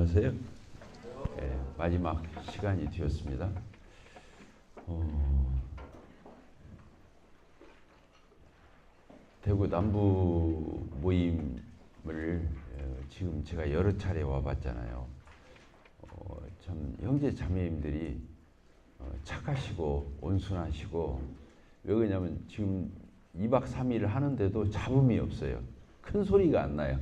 안녕하세요. 마지막 시간이 되었습니다. 대구 남부 모임을 지금 제가 여러 차례 와봤잖아요. 참 형제 자매님들이 착하시고 온순하시고, 왜 그러냐면 지금 2박 3일 하는데도 잡음이 없어요. 큰 소리가 안 나요.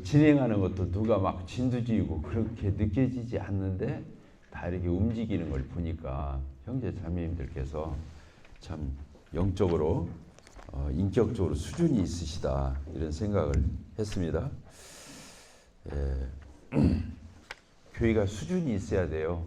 진행하는 것도 누가 막 진두지휘고 그렇게 느껴지지 않는데 다 이렇게 움직이는 걸 보니까 형제 자매님들께서 참 영적으로 인격적으로 수준이 있으시다, 이런 생각을 했습니다. 교회가 수준이 있어야 돼요.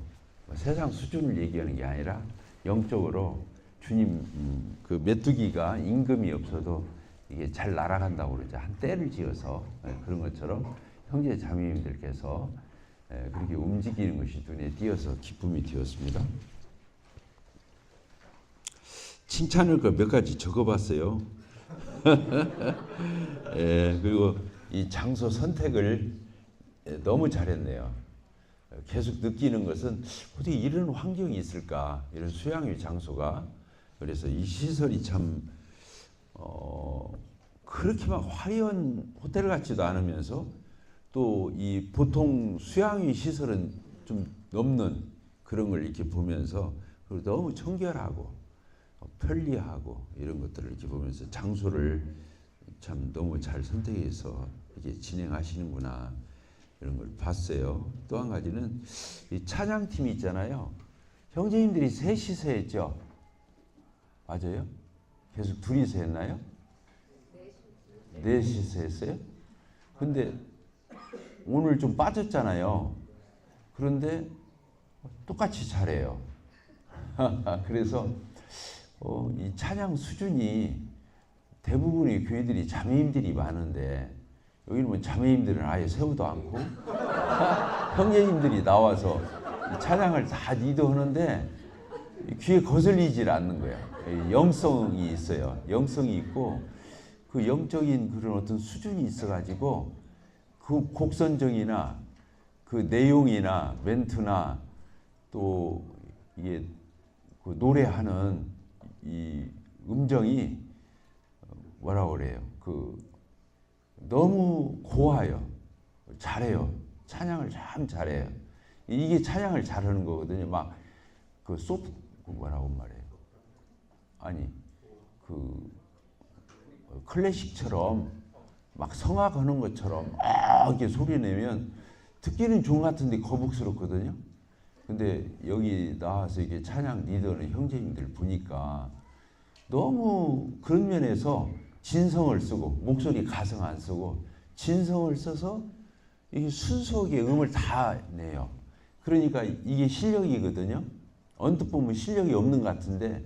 세상 수준을 얘기하는 게 아니라 영적으로 주님 그 메뚜기가 임금이 없어도 이게 잘 날아간다고 그러죠. 한 때를 지어서 그런 것처럼 형제 자매님들께서 그렇게 움직이는 것이 눈에 띄어서 기쁨이 되었습니다. 칭찬을 몇 가지 적어봤어요. 그리고 이 장소 선택을 너무 잘했네요. 계속 느끼는 것은 어떻게 이런 환경이 있을까, 이런 수양회 장소가. 그래서 이 시설이 참 그렇게 막 화려한 호텔 같지도 않으면서 또 이 보통 수양회 시설은 좀 넘는 그런 걸 이렇게 보면서, 그리고 너무 청결하고 편리하고 이런 것들을 이렇게 보면서 장소를 참 너무 잘 선택해서 이렇게 진행하시는구나, 이런 걸 봤어요. 또 한 가지는 이 찬양팀이 있잖아요. 형제님들이 셋이서 했죠? 맞아요? 계속 둘이서 했나요? 넷이서 했어요? 근데 오늘 좀 빠졌잖아요. 그런데 똑같이 잘해요. 그래서 이 찬양 수준이, 대부분의 교회들이 자매님들이 많은데 여기는 뭐 자매님들은 아예 세우도 않고 형제님들이 나와서 이 찬양을 다 리드하는데 귀에 거슬리질 않는 거예요. 영성이 있어요. 영성이 있고 그 영적인 그런 어떤 수준이 있어가지고 그 곡선정이나 그 내용이나 멘트나 또 이게 그 노래하는 이 음정이 뭐라고 그래요? 너무 고와요. 잘해요. 찬양을 참 잘해요. 이게 찬양을 잘하는 거거든요. 막 뭐라고 말해요? 아니 클래식처럼 막 성악하는 것처럼 막 이렇게 소리 내면 듣기는 좋은 것 같은데 거북스럽거든요. 근데 여기 나와서 이게 찬양 리더는 형제님들 보니까 너무 그런 면에서 진성을 쓰고, 목소리 가성 안 쓰고 진성을 써서 이게 순수하게 음을 다 내요. 그러니까 이게 실력이거든요. 언뜻 보면 실력이 없는 것 같은데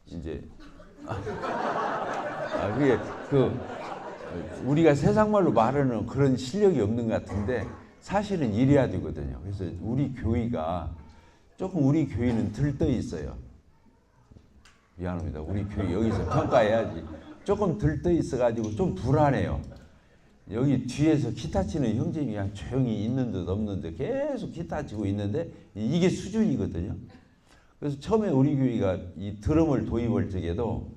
이제 그게 우리가 세상말로 말하는 그런 실력이 없는 것 같은데 사실은 이래야 되거든요. 그래서 우리 교회는 들떠 있어요. 미안합니다. 우리 교회 여기서 평가해야지. 조금 들떠 있어가지고 좀 불안해요. 여기 뒤에서 기타 치는 형제님이 그냥 조용히 있는 듯 없는 듯 계속 기타 치고 있는데 이게 수준이거든요. 그래서 처음에 우리 교회가 이 드럼을 도입할 적에도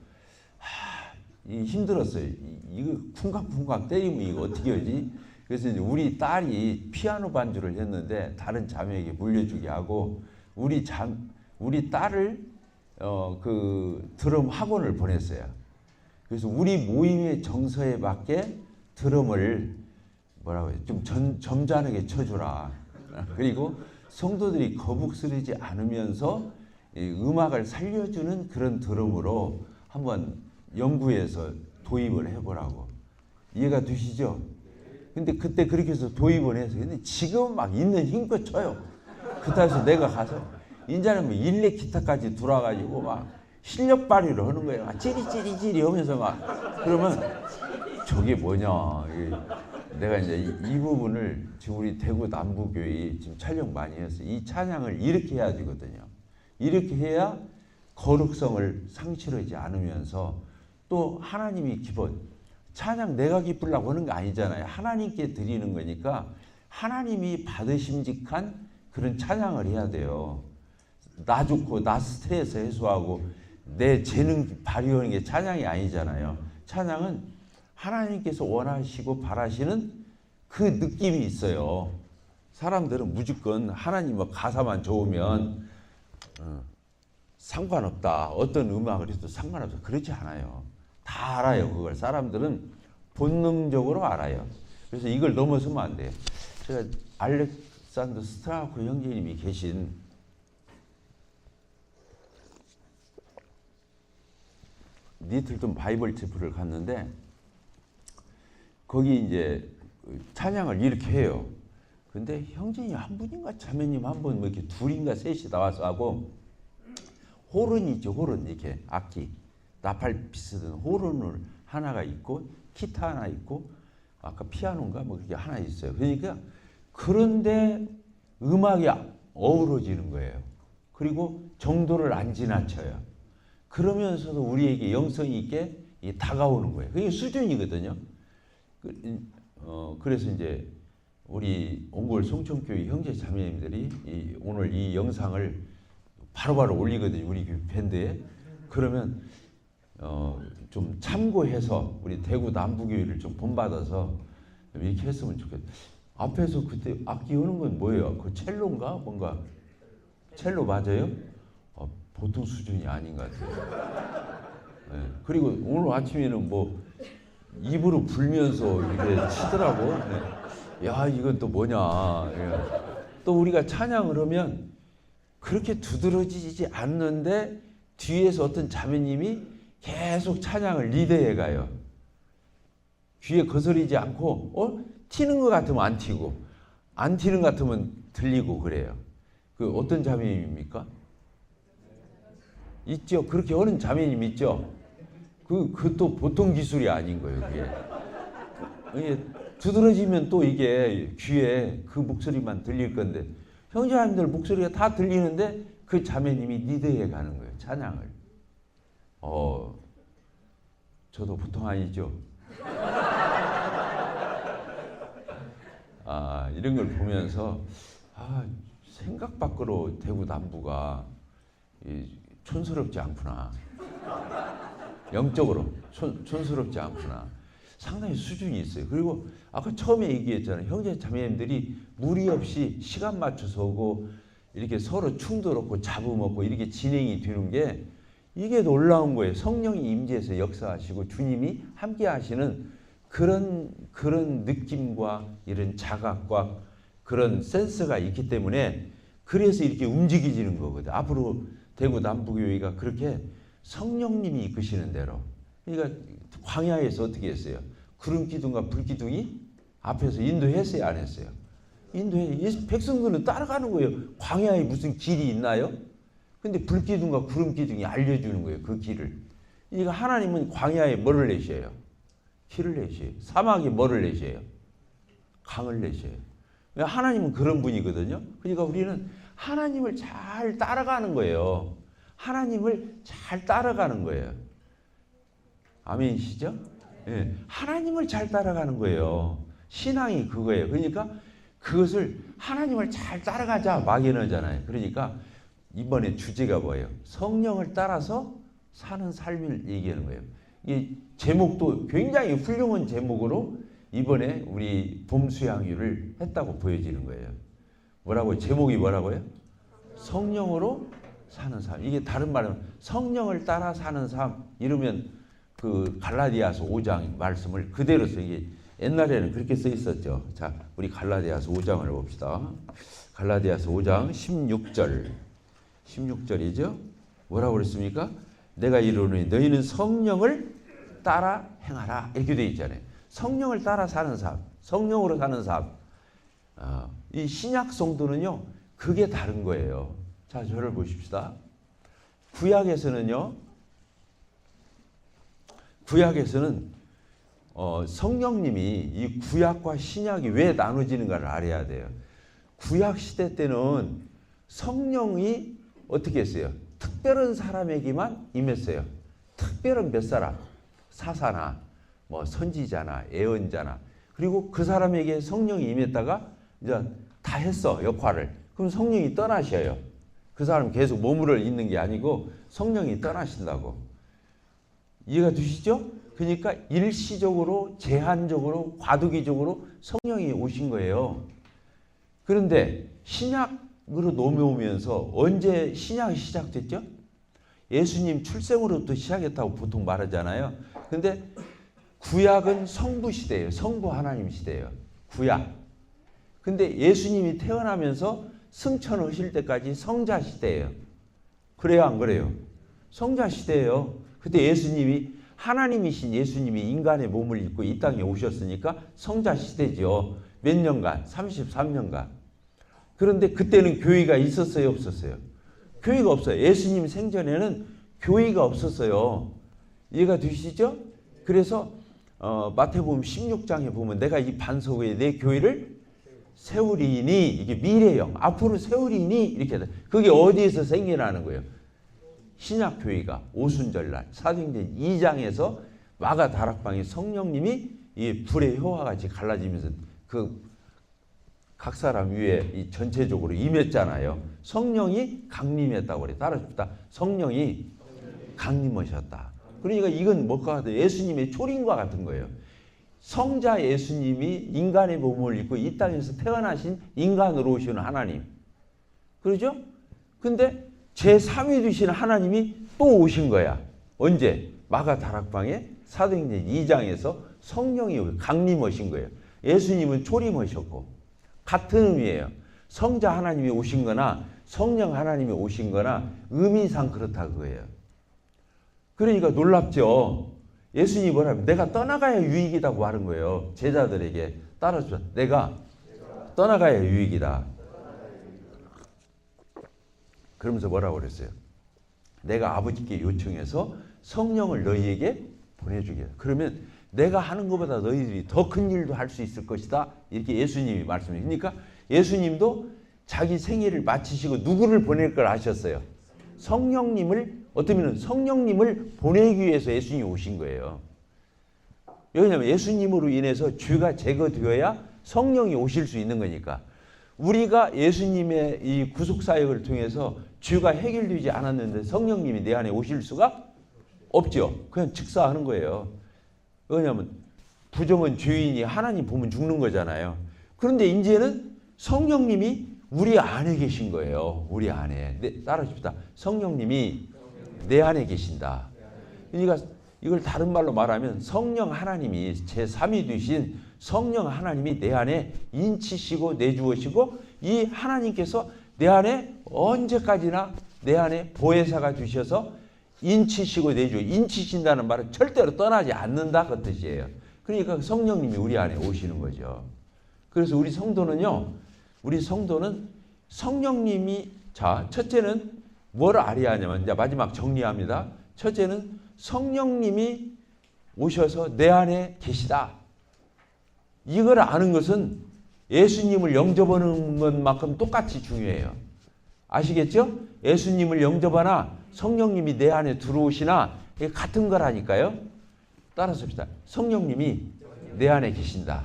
이게 힘들었어요. 이거 쿵쾅쿵쾅 때리면 이거 어떻게 하지? 그래서 이제 우리 딸이 피아노 반주를 했는데 다른 자매에게 물려주게 하고 우리 딸을 그 드럼 학원을 보냈어요. 그래서 우리 모임의 정서에 맞게 드럼을 뭐라고 해요? 좀 점잖게 쳐주라. 그리고 성도들이 거북스러지 않으면서 음악을 살려주는 그런 드럼으로 한번 연구해서 도입을 해보라고. 이해가 되시죠? 근데 그때 그렇게 해서 도입을 해서, 근데 지금 막 있는 힘껏 쳐요. 그따라서 내가 가서 이제는 뭐 일렉 기타까지 들어와가지고 막 실력 발휘를 하는 거예요. 막 찌리찌리찌리 하면서 막. 그러면 저게 뭐냐. 내가 이제 이 부분을 지금 우리 대구 남부교회 지금 촬영 많이 해서 이 찬양을 이렇게 해야 되거든요. 이렇게 해야 거룩성을 상실하지 않으면서 또 하나님이 기본, 찬양 내가 기쁘려고 하는 거 아니잖아요. 하나님께 드리는 거니까 하나님이 받으심직한 그런 찬양을 해야 돼요. 나 좋고 나 스트레스 해소하고 내 재능 발휘하는 게 찬양이 아니잖아요. 찬양은 하나님께서 원하시고 바라시는 그 느낌이 있어요. 사람들은 무조건 하나님 가사만 좋으면 상관없다. 어떤 음악을 해도 상관없다. 그렇지 않아요. 다 알아요. 그걸 사람들은 본능적으로 알아요. 그래서 이걸 넘어서면 안 돼요. 제가 알렉산더 스트라우크 형제님이 계신 리틀턴 바이블 체프를 갔는데 거기 이제 찬양을 이렇게 해요. 근데 형제님 한 분인가 자매님 한 분 뭐 이렇게 둘인가 셋이 나와서 하고 호른이 있죠. 호른 이렇게 악기 나팔 비슷한 호른을 하나가 있고 기타 하나 있고 아까 피아노인가 뭐 그게 하나 있어요. 그러니까 그런데 음악이 어우러지는 거예요. 그리고 정도를 안 지나쳐요. 그러면서도 우리에게 영성이 있게 다가오는 거예요. 그게 수준이거든요. 그래서 이제 우리 옹골 송천교회 형제 자매님들이 오늘 이 영상을 바로바로 올리거든요. 우리 밴드에. 그러면 좀 참고해서 우리 대구 남부교회를 좀 본받아서 이렇게 했으면 좋겠어요. 앞에서 그때 악기 오는 건 뭐예요? 그 첼로인가? 뭔가 첼로 맞아요? 보통 수준이 아닌 것 같아요. 네. 그리고 오늘 아침에는 뭐 입으로 불면서 이렇게 치더라고. 네. 야, 이건 또 뭐냐. 예. 또 우리가 찬양을 하면 그렇게 두드러지지 않는데 뒤에서 어떤 자매님이 계속 찬양을 리드해 가요. 귀에 거스리지 않고 튀는 것 같으면 안 튀고 안 튀는 것 같으면 들리고 그래요. 그 어떤 자매님입니까? 있죠. 그렇게 하는 자매님 있죠. 그것도 보통 기술이 아닌 거예요. 그게 두드러지면 또 이게 귀에 그 목소리만 들릴 건데 형제자매들 목소리가 다 들리는데 그 자매님이 리드해 가는 거예요. 찬양을. 저도 보통 아니죠. 이런 걸 보면서 생각 밖으로 대구 남부가 촌스럽지 않구나. 영적으로 촌스럽지 않구나. 상당히 수준이 있어요. 그리고 아까 처음에 얘기했잖아요. 형제 자매님들이 무리 없이 시간 맞춰서 오고 이렇게 서로 충돌 없고 잡음 없고 이렇게 진행이 되는 게 이게 놀라운 거예요. 성령이 임재해서 역사하시고 주님이 함께 하시는 그런 느낌과 이런 자각과 그런 센스가 있기 때문에 그래서 이렇게 움직이지는 거거든. 앞으로 대구 남부교회가 그렇게 성령님이 이끄시는 대로. 그러니까 광야에서 어떻게 했어요? 구름 기둥과 불 기둥이 앞에서 인도했어요, 안 했어요? 인도해. 백성들은 따라가는 거예요. 광야에 무슨 길이 있나요? 근데 불 기둥과 구름 기둥이 알려주는 거예요, 그 길을. 그러니까 하나님은 광야에 뭐를 내셔요? 길을 내셔요. 사막에 뭐를 내셔요? 강을 내셔요. 하나님은 그런 분이거든요. 그러니까 우리는 하나님을 잘 따라가는 거예요. 하나님을 잘 따라가는 거예요. 아멘이시죠? 예. 하나님을 잘 따라가는 거예요. 신앙이 그거예요. 그러니까 그것을 하나님을 잘 따라가자 막연하잖아요. 그러니까 이번에 주제가 뭐예요? 성령을 따라서 사는 삶을 얘기하는 거예요. 이 제목도 굉장히 훌륭한 제목으로 이번에 우리 봄 수양회를 했다고 보여지는 거예요. 뭐라고요? 제목이 뭐라고요? 성령으로 사는 삶. 이게 다른 말은 성령을 따라 사는 삶. 이러면 그 갈라디아서 5장 말씀을 그대로 써. 이게 옛날에는 그렇게 써 있었죠. 자, 우리 갈라디아서 5장을 봅시다. 갈라디아서 5장 16절. 16절이죠. 뭐라고 그랬습니까? 내가 이르노니 너희는 성령을 따라 행하라. 이렇게 되어 있잖아요. 성령을 따라 사는 삶. 성령으로 사는 삶. 이 신약 성도는요. 그게 다른 거예요. 자, 저를 보십시다. 구약에서는 성령님이 이 구약과 신약이 왜 나눠지는가를 알아야 돼요. 구약 시대 때는 성령이 어떻게 했어요? 특별한 사람에게만 임했어요. 특별한 몇 사람, 사사나 뭐 선지자나 예언자나, 그리고 그 사람에게 성령이 임했다가 이제 다 했어, 역할을. 그럼 성령이 떠나셔요. 그 사람 계속 머무르 있는 게 아니고 성령이 떠나신다고. 이해가 되시죠? 그러니까 일시적으로, 제한적으로, 과도기적으로 성령이 오신 거예요. 그런데 신약으로 넘어오면서 언제 신약이 시작됐죠? 예수님 출생으로부터 시작했다고 보통 말하잖아요. 근데 구약은 성부 시대예요. 성부 하나님 시대예요. 구약. 근데 예수님이 태어나면서 승천하실 때까지 성자 시대예요. 그래요, 안 그래요? 성자 시대예요. 그때 예수님이 하나님이신 예수님이 인간의 몸을 입고 이 땅에 오셨으니까 성자 시대죠. 몇 년간? 33년간. 그런데 그때는 교회가 있었어요, 없었어요? 교회가 없어요. 예수님 생전에는 교회가 없었어요. 이해가 되시죠? 그래서 마태복음 16장에 보면 내가 이 반석 위에 내 교회를 세우리니, 이게 미래형, 앞으로 세우리니, 이렇게 돼. 그게 어디에서 생겨나는 거예요? 신약 교회가 오순절날 사도행전 2장에서 마가 다락방에 성령님이 이 불의 효와 같이 갈라지면서 그 각 사람 위에 이 전체적으로 임했잖아요. 성령이 강림했다고 그래. 따라줍시다. 성령이 강림하셨다. 그러니까 이건 뭐가 같아요? 예수님의 초림과 같은 거예요. 성자 예수님이 인간의 몸을 입고 이 땅에서 태어나신 인간으로 오시는 하나님. 그러죠? 근데 제3위 되신 하나님이 또 오신 거야. 언제? 마가 다락방에 사도행전 2장에서 성령이 강림하신 거예요. 예수님은 초림하셨고 같은 의미예요. 성자 하나님이 오신 거나 성령 하나님이 오신 거나 의미상 그렇다 그거예요. 그러니까 놀랍죠. 예수님이 뭐라면 내가 떠나가야 유익이라고 하는 거예요. 제자들에게 따라서 내가 떠나가야 유익이다. 그러면서 뭐라고 그랬어요? 내가 아버지께 요청해서 성령을 너희에게 보내주게. 그러면 내가 하는 것보다 너희들이 더 큰 일도 할 수 있을 것이다. 이렇게 예수님이 말씀해요. 그러니까 예수님도 자기 생애를 마치시고 누구를 보낼 걸 아셨어요? 성령님을, 어쩌면 성령님을 보내기 위해서 예수님이 오신 거예요. 왜냐하면 예수님으로 인해서 죄가 제거되어야 성령이 오실 수 있는 거니까. 우리가 예수님의 이 구속사역을 통해서 죄가 해결되지 않았는데 성령님이 내 안에 오실 수가 없죠. 그냥 즉사하는 거예요. 왜냐하면 부정은 죄인이 하나님 보면 죽는 거잖아요. 그런데 이제는 성령님이 우리 안에 계신 거예요. 우리 안에. 따라합시다. 성령님이 내 안에 계신다. 그러니까 이걸 다른 말로 말하면 성령 하나님이 제3위 되신 성령 하나님이 내 안에 인치시고 내주시고 이 하나님께서 내 안에 언제까지나 내 안에 보혜사가 되셔서 인치시고 내주. 인치신다는 말은 절대로 떠나지 않는다 그 뜻이에요. 그러니까 성령님이 우리 안에 오시는 거죠. 그래서 우리 성도는요. 우리 성도는 성령님이 자 첫째는 뭘 알아야 하냐면 이제 마지막 정리합니다. 첫째는 성령님이 오셔서 내 안에 계시다. 이걸 아는 것은 예수님을 영접하는 것만큼 똑같이 중요해요. 아시겠죠? 예수님을 영접하나 성령님이 내 안에 들어오시나 이게 같은 거라니까요. 따라서 합시다. 성령님이 내 안에 계신다.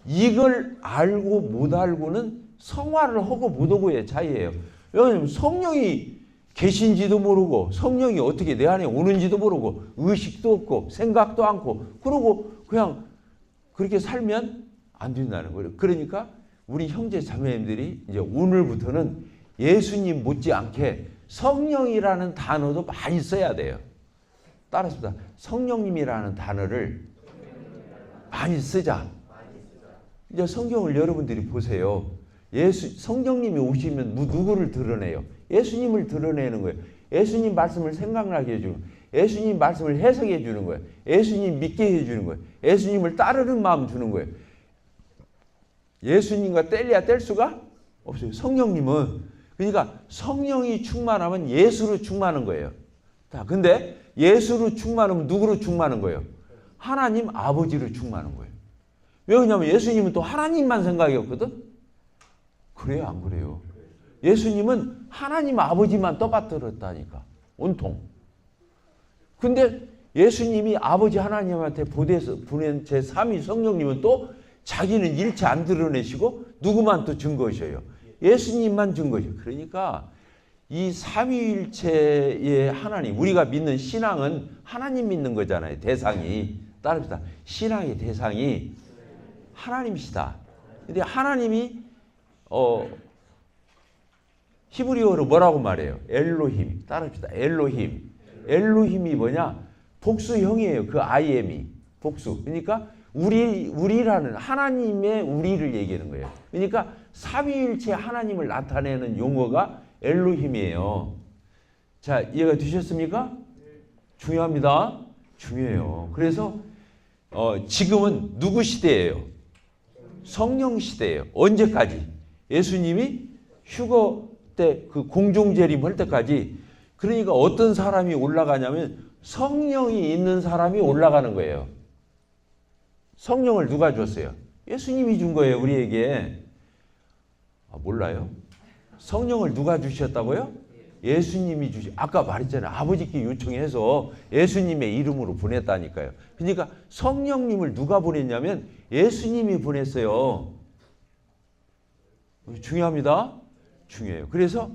이걸 알고 못 알고는 성화를 하고 못 하고의 차이예요. 왜냐하면 성령이 계신지도 모르고 성령이 어떻게 내 안에 오는지도 모르고 의식도 없고 생각도 않고 그러고 그냥 그렇게 살면 안 된다는 거예요. 그러니까 우리 형제 자매님들이 이제 오늘부터는 예수님 못지않게 성령이라는 단어도 많이 써야 돼요. 따라서 성령님이라는 단어를 많이 쓰자. 이제 성경을 여러분들이 보세요. 성령님이 오시면 누구를 드러내요? 예수님을 드러내는 거예요. 예수님 말씀을 생각나게 해주는 거예요. 예수님 말씀을 해석해 주는 거예요. 예수님 믿게 해주는 거예요. 예수님을 따르는 마음 주는 거예요. 예수님과 뗄래야 뗄 수가 없어요. 성령님은. 그러니까 성령이 충만하면 예수로 충만한 거예요. 자, 근데 예수로 충만하면 누구로 충만한 거예요? 하나님 아버지로 충만한 거예요. 왜냐하면 예수님은 또 하나님만 생각이었거든? 그래요, 안 그래요? 예수님은 하나님 아버지만 떠받들었다니까. 온통. 근데 예수님이 아버지 하나님한테 보낸 제3위 성령님은 또 자기는 일체 안 드러내시고 누구만 또 증거셔요? 예수님만 증거죠. 그러니까 이 삼위일체의 하나님, 우리가 믿는 신앙은 하나님 믿는 거잖아요. 대상이. 따릅니다. 신앙의 대상이 하나님이시다. 근데 하나님이 히브리어로 뭐라고 말해요? 엘로힘. 따릅니다. 엘로힘. 엘로힘이 뭐냐? 복수형이에요. 그 IM이. 복수. 그러니까 우리라는 하나님의 우리를 얘기하는 거예요. 그러니까 삼위일체 하나님을 나타내는 용어가 엘로힘이에요. 자, 이해가 되셨습니까? 중요합니다. 중요해요. 그래서 지금은 누구 시대예요? 성령 시대예요. 언제까지? 예수님이 휴거 때 그 공중재림 할 때까지. 그러니까 어떤 사람이 올라가냐면 성령이 있는 사람이 올라가는 거예요. 성령을 누가 줬어요? 예수님이 준 거예요, 우리에게. 몰라요? 성령을 누가 주셨다고요? 예수님이 아까 말했잖아요. 아버지께 요청해서 예수님의 이름으로 보냈다니까요. 그러니까 성령님을 누가 보냈냐면 예수님이 보냈어요. 중요합니다. 중요해요. 그래서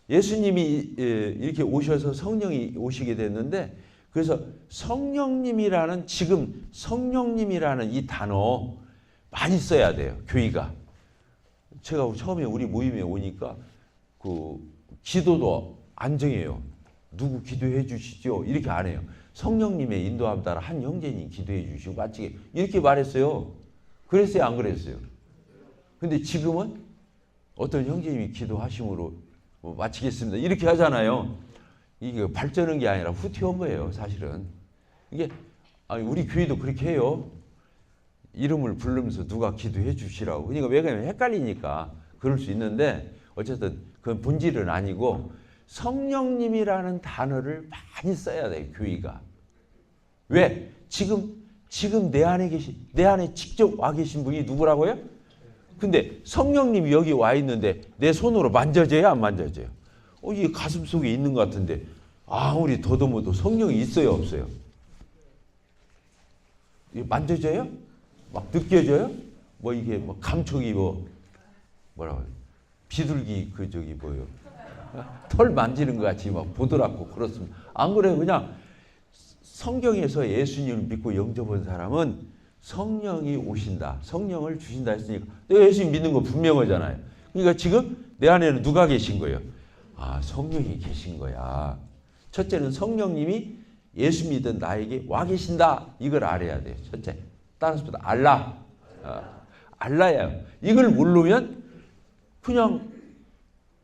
예수님이 이렇게 오셔서 성령이 오시게 됐는데, 그래서 성령님이라는, 지금 성령님이라는 이 단어 많이 써야 돼요, 교회가. 제가 처음에 우리 모임에 오니까 그 기도도 안 정해요. 누구 기도해 주시죠? 이렇게 안 해요. 성령님의 인도함 따라 한 형제님 기도해 주시고 마치게 이렇게 말했어요. 그랬어요, 안 그랬어요? 근데 지금은 어떤 형제님이 기도하심으로 마치겠습니다. 이렇게 하잖아요. 이게 발전한 게 아니라 후퇴한 거예요, 사실은. 이게 우리 교회도 그렇게 해요. 이름을 부르면서 누가 기도해 주시라고. 그러니까 왜 그러냐면 헷갈리니까 그럴 수 있는데, 어쨌든 그건 본질은 아니고 성령님이라는 단어를 많이 써야 돼요, 교회가. 왜? 지금 내 안에 직접 와 계신 분이 누구라고요? 근데 성령님이 여기 와 있는데 내 손으로 만져져요, 안 만져져요? 이게 가슴 속에 있는 것 같은데 아무리 더듬어도 성령이 있어요, 없어요? 이게 만져져요? 막 느껴져요? 이게 감촉이 뭐라고 해요? 비둘기 뭐예요? 털 만지는 것 같이 막 보드랍고 그렇습니다. 안 그래요? 그냥 성경에서 예수님을 믿고 영접한 사람은 성령이 오신다, 성령을 주신다 했으니까 내가 예수님 믿는 거 분명하잖아요. 그러니까 지금 내 안에는 누가 계신 거예요? 성령이 계신 거야. 첫째는 성령님이 예수 믿은 나에게 와 계신다. 이걸 알아야 돼요. 첫째. 따라서 알라. 알라야. 이걸 모르면 그냥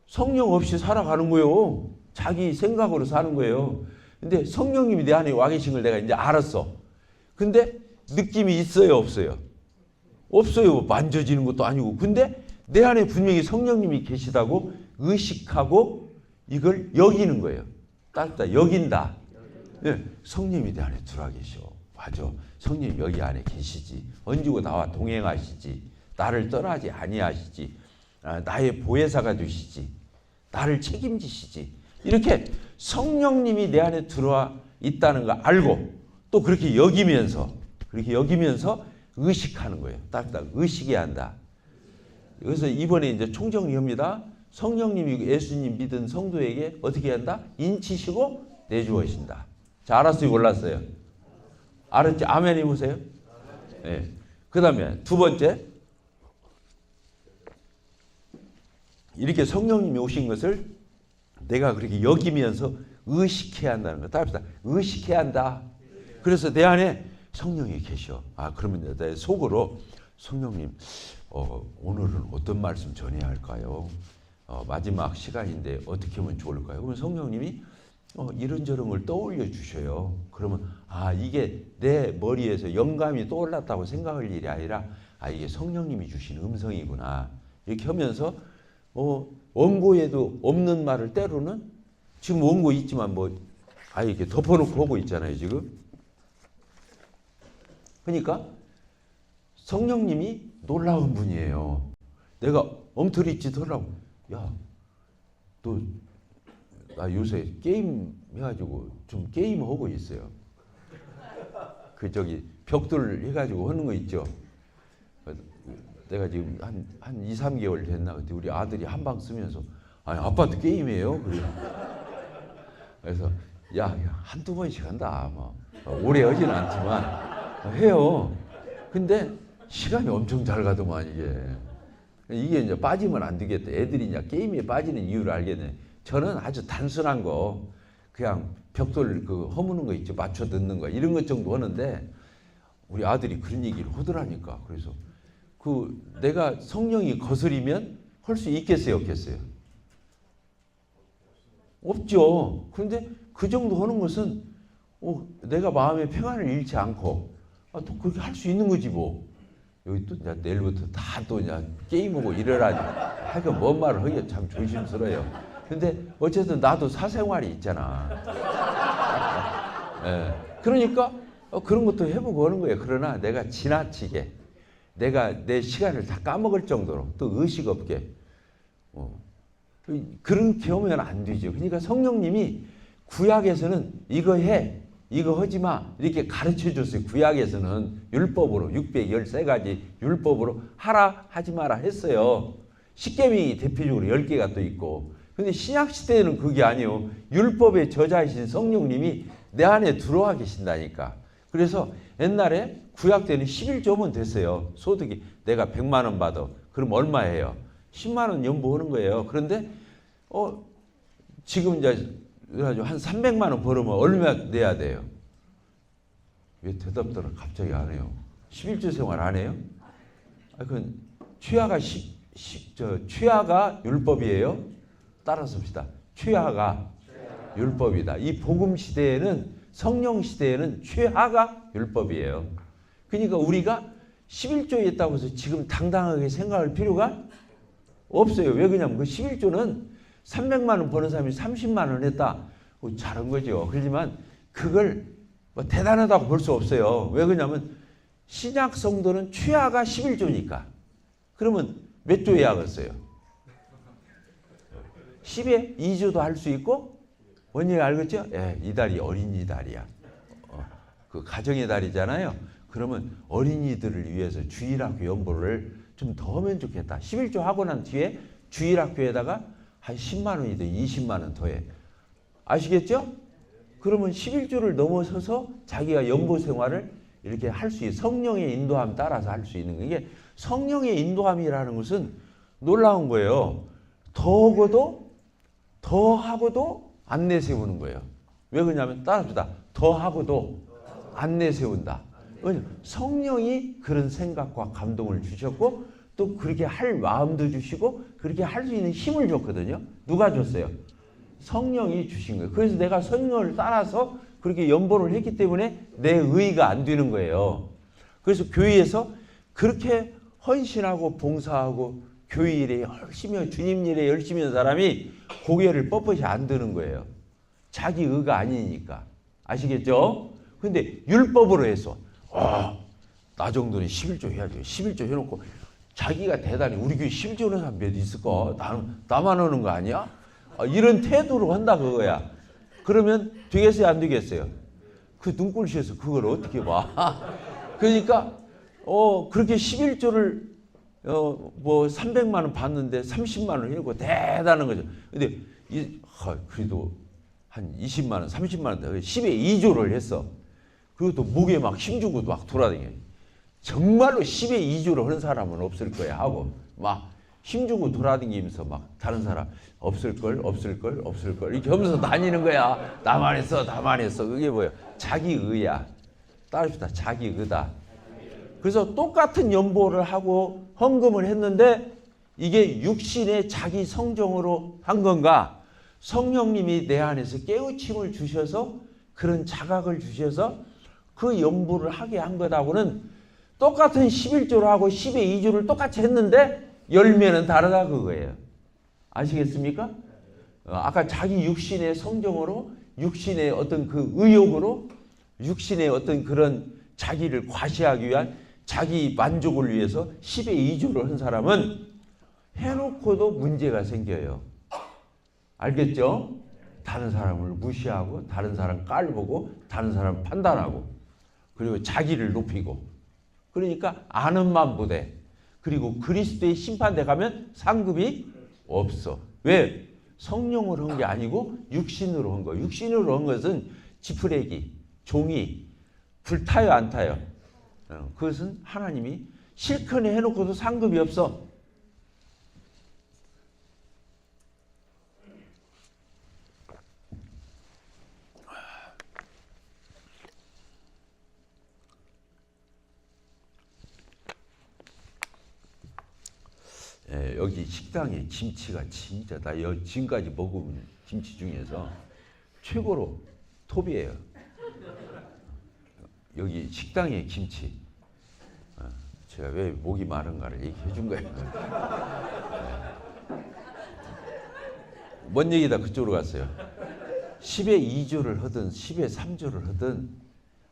성령 없이 살아가는 거예요. 자기 생각으로 사는 거예요. 근데 성령님이 내 안에 와 계신 걸 내가 이제 알았어. 근데 느낌이 있어요, 없어요? 없어요. 만져지는 것도 아니고. 근데 내 안에 분명히 성령님이 계시다고 의식하고 이걸 여기는 거예요. 따뜻하다. 여긴다. 네, 성령님이 내 안에 들어와 계셔. 맞아. 성령님 여기 안에 계시지. 언제고 나와 동행하시지. 나를 떠나지 아니하시지. 나의 보혜사가 되시지. 나를 책임지시지. 이렇게 성령님이 내 안에 들어와 있다는 거 알고 또 그렇게 여기면서 의식하는 거예요. 딱 의식해야 한다. 그래서 이번에 이제 총정리합니다. 성령님이 예수님 믿은 성도에게 어떻게 한다? 인치시고 내주어신다. 자, 알았어요, 몰랐어요? 알았지? 아멘 해보세요. 네. 그 다음에 두 번째, 이렇게 성령님이 오신 것을 내가 그렇게 여기면서 의식해야 한다는 거. 따릅니다. 의식해야 한다. 그래서 내 안에 성령이 계셔. 그러면 내 속으로 성령님, 오늘은 어떤 말씀 전해야 할까요? 마지막 시간인데 어떻게 하면 좋을까요? 그러면 성령님이 이런저런 걸 떠올려 주셔요. 그러면 이게 내 머리에서 영감이 떠올랐다고 생각할 일이 아니라 이게 성령님이 주신 음성이구나. 이렇게 하면서 원고에도 없는 말을 때로는 지금 원고 있지만 이렇게 덮어놓고 하고 있잖아요, 지금. 그러니까 성령님이 놀라운 분이에요. 내가 엉터리 짓 하려고, 야, 나 요새 게임 해가지고 좀 게임 하고 있어요. 벽돌 해가지고 하는 거 있죠. 내가 지금 한 2, 3개월 됐나 그때 우리 아들이 한방 쓰면서 아니 아빠도 게임해요. 그래서 야 한두 번씩 한다. 뭐 오래 하지는 않지만 해요. 근데 시간이 엄청 잘 가더만 이게 이제 빠지면 안 되겠다. 애들이 이제 게임에 빠지는 이유를 알겠네. 저는 아주 단순한 거 그냥 벽돌 그 허무는 거 있죠. 맞춰 듣는 거 이런 것 정도 하는데 우리 아들이 그런 얘기를 하더라니까. 그래서 그 내가 성령이 거스리면 할 수 있겠어요, 없겠어요? 없죠. 그런데 그 정도 하는 것은 내가 마음의 평안을 잃지 않고 또 그렇게 할 수 있는 거지 뭐. 여기 또 이제 내일부터 다 또 이제 게임하고 이러라니. 하여간 뭔 말을 하기가 참 조심스러워요. 근데 어쨌든 나도 사생활이 있잖아. 예. 그러니까 그런 것도 해보고 하는 거예요. 그러나 내가 지나치게 내가 내 시간을 다 까먹을 정도로 또 의식 없게 그렇게 하면 안 되죠. 그러니까 성령님이 구약에서는 이거 해, 이거 하지 마 이렇게 가르쳐 줬어요. 구약에서는 율법으로 613가지 율법으로 하라 하지 마라 했어요. 십계명이 대표적으로 10개가 또 있고. 근데 신약시대에는 그게 아니에요. 율법의 저자이신 성령님이 내 안에 들어와 계신다니까. 그래서 옛날에 구약 때는 11조면 됐어요. 소득이 내가 100만 원 받아. 그럼 얼마예요? 10만 원 연보하는 거예요. 그런데 지금 이제 한 300만 원 벌으면 얼마 내야 돼요? 왜 대답들을 갑자기 안 해요? 11조 생활 안 해요? 그건 취하가 율법이에요. 따라서 봅시다. 취하가 율법이다. 이 복음 시대에는 성령 시대에는 취하가 율법이에요. 그러니까 우리가 11조에 있다고 해서 지금 당당하게 생각할 필요가 없어요. 왜 그러냐면 그 11조는 300만 원 버는 사람이 30만 원 했다. 잘한 거죠. 그렇지만 그걸 뭐 대단하다고 볼 수 없어요. 왜 그러냐면 신약 성도는 취하가 11조니까. 그러면 몇 조에 하겠어요? 10에 2조도 할 수 있고 뭔지 알겠죠? 예, 이달이 어린이달이야. 그 가정의 달이잖아요. 그러면 어린이들을 위해서 주일학교 연보를 좀 더 하면 좋겠다. 11조 하고 난 뒤에 주일학교에다가 한 10만 원이든 20만 원 더해. 아시겠죠? 그러면 11조를 넘어서서 자기가 연보 생활을 이렇게 할 수 있는 성령의 인도함 따라서 할 수 있는 게 이게 성령의 인도함이라는 것은 놀라운 거예요. 더 하고도 안 내세우는 거예요. 왜 그러냐면 따라합시다. 더 하고도 안 내세운다. 성령이 그런 생각과 감동을 주셨고 또 그렇게 할 마음도 주시고 그렇게 할 수 있는 힘을 줬거든요. 누가 줬어요? 성령이 주신 거예요. 그래서 내가 성령을 따라서 그렇게 연보를 했기 때문에 내 의의가 안 되는 거예요. 그래서 교회에서 그렇게 헌신하고 봉사하고 교회 일에 열심히 하고 주님 일에 열심히 하는 사람이 고개를 뻣뻣이 안 드는 거예요. 자기 의가 아니니까. 아시겠죠? 근데 율법으로 해서 나 정도는 11조 해야죠. 11조 해놓고 자기가 대단히 우리 교회 11조 하는 사람 몇 있을까? 나만 하는 거 아니야? 이런 태도로 한다 그거야. 그러면 되겠어요? 안 되겠어요? 그 눈꼴시에서 그걸 어떻게 봐? 그러니까 그렇게 11조를 뭐 300만 원 받는데 30만 원 해놓고 대단한 거죠. 근데 그래도 한 20만 원, 30만 원 10에 2조를 했어. 그것도 목에 막 힘주고 막 돌아다녀. 정말로 10에 2조를 하는 사람은 없을 거야 하고 막 힘주고 돌아다니면서 막 다른 사람 없을걸 이렇게 하면서 다니는 거야. 나만 했어. 그게 뭐예요? 자기 의야. 따릅시다. 자기 의다. 그래서 똑같은 연보를 하고 헌금을 했는데 이게 육신의 자기 성정으로 한 건가? 성령님이 내 안에서 깨우침을 주셔서 그런 자각을 주셔서 그 연보를 하게 한 거다고는 똑같은 11조를 하고 10의 2조를 똑같이 했는데 열매는 다르다 그거예요. 아시겠습니까? 아까 자기 육신의 성정으로 육신의 어떤 그 의욕으로 육신의 어떤 그런 자기를 과시하기 위한 자기 만족을 위해서 10의 2조를 한 사람은 해놓고도 문제가 생겨요. 알겠죠? 다른 사람을 무시하고 다른 사람 깔보고 다른 사람 판단하고 그리고 자기를 높이고 그러니까 아는 만 부대. 그리고 그리스도의 심판대 가면 상급이 없어. 왜? 성령으로 한 게 아니고 육신으로 한 거. 육신으로 한 것은 지푸레기, 종이 불타요 안 타요? 그것은 하나님이 실컷 해놓고도 상급이 없어. 예, 여기 식당에 김치가 진짜 나 지금까지 먹은 김치 중에서 최고로 톱이에요. 여기 식당의 김치. 제가 왜 목이 마른가를 얘기해 준 거예요. 뭔 얘기다 그쪽으로 갔어요. 10에 2조를 하든 10에 3조를 하든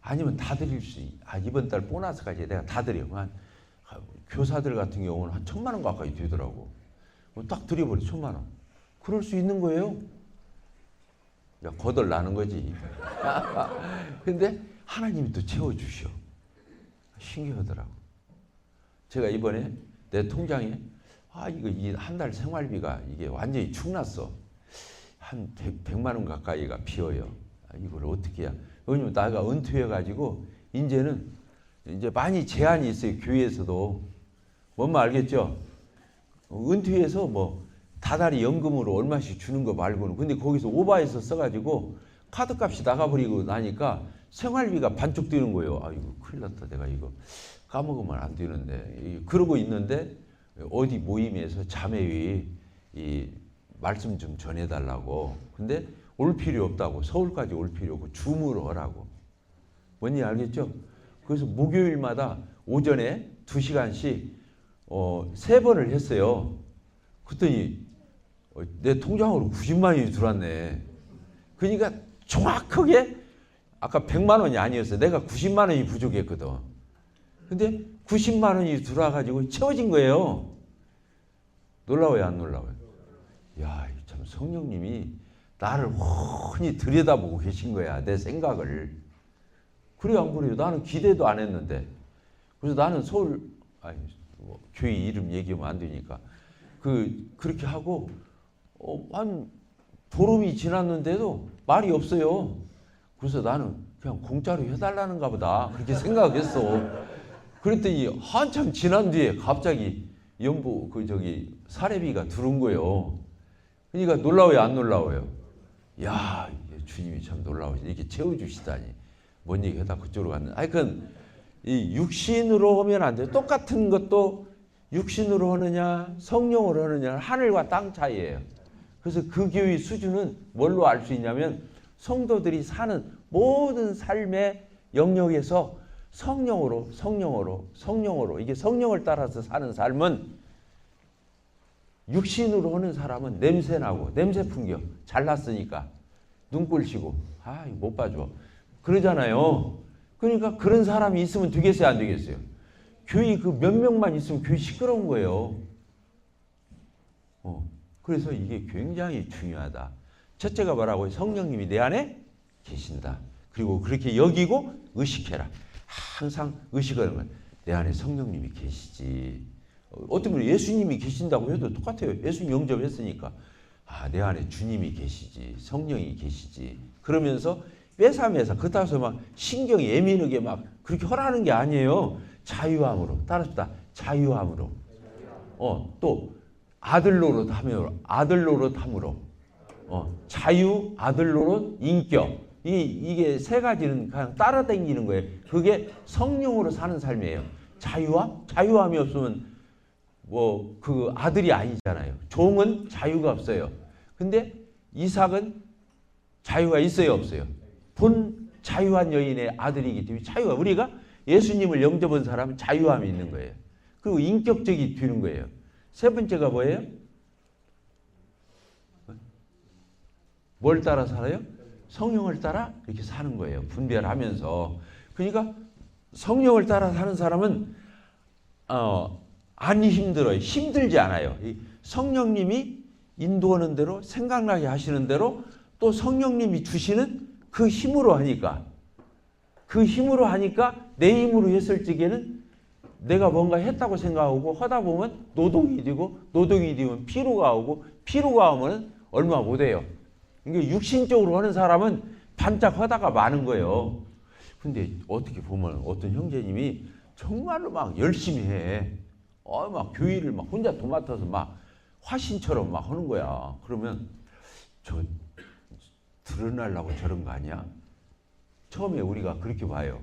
아니면 다 드릴 수 이번 달 보너스까지 내가 다 드려. 교사들 같은 경우는 한 1,000만 원 가까이 되더라고. 딱 드려버려 1,000만 원. 그럴 수 있는 거예요. 야, 거덜 나는 거지. 근데 하나님이 또 채워주셔. 신기하더라고. 제가 이번에 내 통장에 이거 한 달 생활비가 이게 완전히 축났어. 한 100만 원 가까이가 비어요. 이걸 어떻게 해야? 왜냐면 나가 은퇴해가지고 이제는 많이 제한이 있어요. 교회에서도. 뭔 말 알겠죠? 은퇴해서 뭐 다달이 연금으로 얼마씩 주는 거 말고는. 근데 거기서 오바해서 써가지고 카드값이 나가버리고 나니까 생활비가 반쪽 되는 거예요. 이거 큰일 났다. 내가 이거 까먹으면 안 되는데. 그러고 있는데 어디 모임에서 자매위 말씀 좀 전해달라고. 근데 올 필요 없다고. 서울까지 올 필요 없고 줌으로 하라고. 뭔지 알겠죠? 그래서 목요일마다 오전에 2시간씩 3번을 했어요. 그랬더니 내 통장으로 90만 원이 들어왔네. 그러니까 정확하게 아까 100만 원이 아니었어요. 내가 90만 원이 부족했거든. 근데 90만 원이 들어와가지고 채워진 거예요. 놀라워요, 안 놀라워요? 야, 참 성령님이 나를 훤히 들여다보고 계신 거야, 내 생각을. 그래요, 안 그래요? 나는 기대도 안 했는데. 그래서 나는 서울, 교회 이름 얘기하면 안 되니까. 그렇게 하고, 한 보름이 지났는데도 말이 없어요. 그래서 나는 그냥 공짜로 해달라는가 보다. 그렇게 생각했어. 그랬더니 한참 지난 뒤에 갑자기 사례비가 들어온 거예요. 그러니까 놀라워요, 안 놀라워요? 야, 주님이 참 놀라우시. 이렇게 채워주시다니. 뭔 얘기 하다 그쪽으로 갔는데. 하여튼, 이 육신으로 하면 안 돼요. 똑같은 것도 육신으로 하느냐, 성령으로 하느냐, 하늘과 땅 차이예요. 그래서 그 교회 수준은 뭘로 알 수 있냐면, 성도들이 사는 모든 삶의 영역에서 성령으로 이게 성령을 따라서 사는 삶은 육신으로 하는 사람은 냄새나고 냄새 풍겨 잘났으니까 눈꼴 시고 못 봐줘 그러잖아요. 그러니까 그런 사람이 있으면 되겠어요, 안 되겠어요? 교회 몇 명만 있으면 교회 시끄러운 거예요. 그래서 이게 굉장히 중요하다. 첫째가 뭐라고요? 성령님이 내 안에 계신다. 그리고 그렇게 여기고 의식해라. 항상 의식하는 건 내 안에 성령님이 계시지. 어떤 분은 예수님이 계신다고 해도 똑같아요. 예수님 영접했으니까 내 안에 주님이 계시지, 성령이 계시지. 그러면서 뺏어매서 그따서 막 신경이 예민하게 막 그렇게 하라는 게 아니에요. 자유함으로 따라합시다. 자유함으로. 또 아들 노릇함으로. 자유, 아들 노릇, 인격. 이게 세 가지는 그냥 따라다니는 거예요. 그게 성령으로 사는 삶이에요. 자유함이 없으면 그 아들이 아니잖아요. 종은 자유가 없어요. 근데 이삭은 자유가 있어요, 없어요? 본 자유한 여인의 아들이기 때문에 자유가, 우리가 예수님을 영접한 사람은 자유함이 있는 거예요. 그리고 인격적이 되는 거예요. 세 번째가 뭐예요? 뭘 따라 살아요? 성령을 따라 이렇게 사는 거예요. 분별하면서. 그러니까 성령을 따라 사는 사람은 안 힘들어요. 힘들지 않아요. 성령님이 인도하는 대로, 생각나게 하시는 대로, 또 성령님이 주시는 그 힘으로 하니까 내 힘으로 했을 적에는 내가 뭔가 했다고 생각하고 하다 보면 노동이 되고 노동이 되면 피로가 오고 피로가 오면 얼마 못해요. 이게 육신적으로 하는 사람은 반짝 하다가 마는 거예요. 근데 어떻게 보면 어떤 형제님이 정말로 막 열심히 해. 막 교회를 막 혼자 도맡아서 막 화신처럼 막 하는 거야. 그러면 저 드러나려고 저런 거 아니야? 처음에 우리가 그렇게 봐요.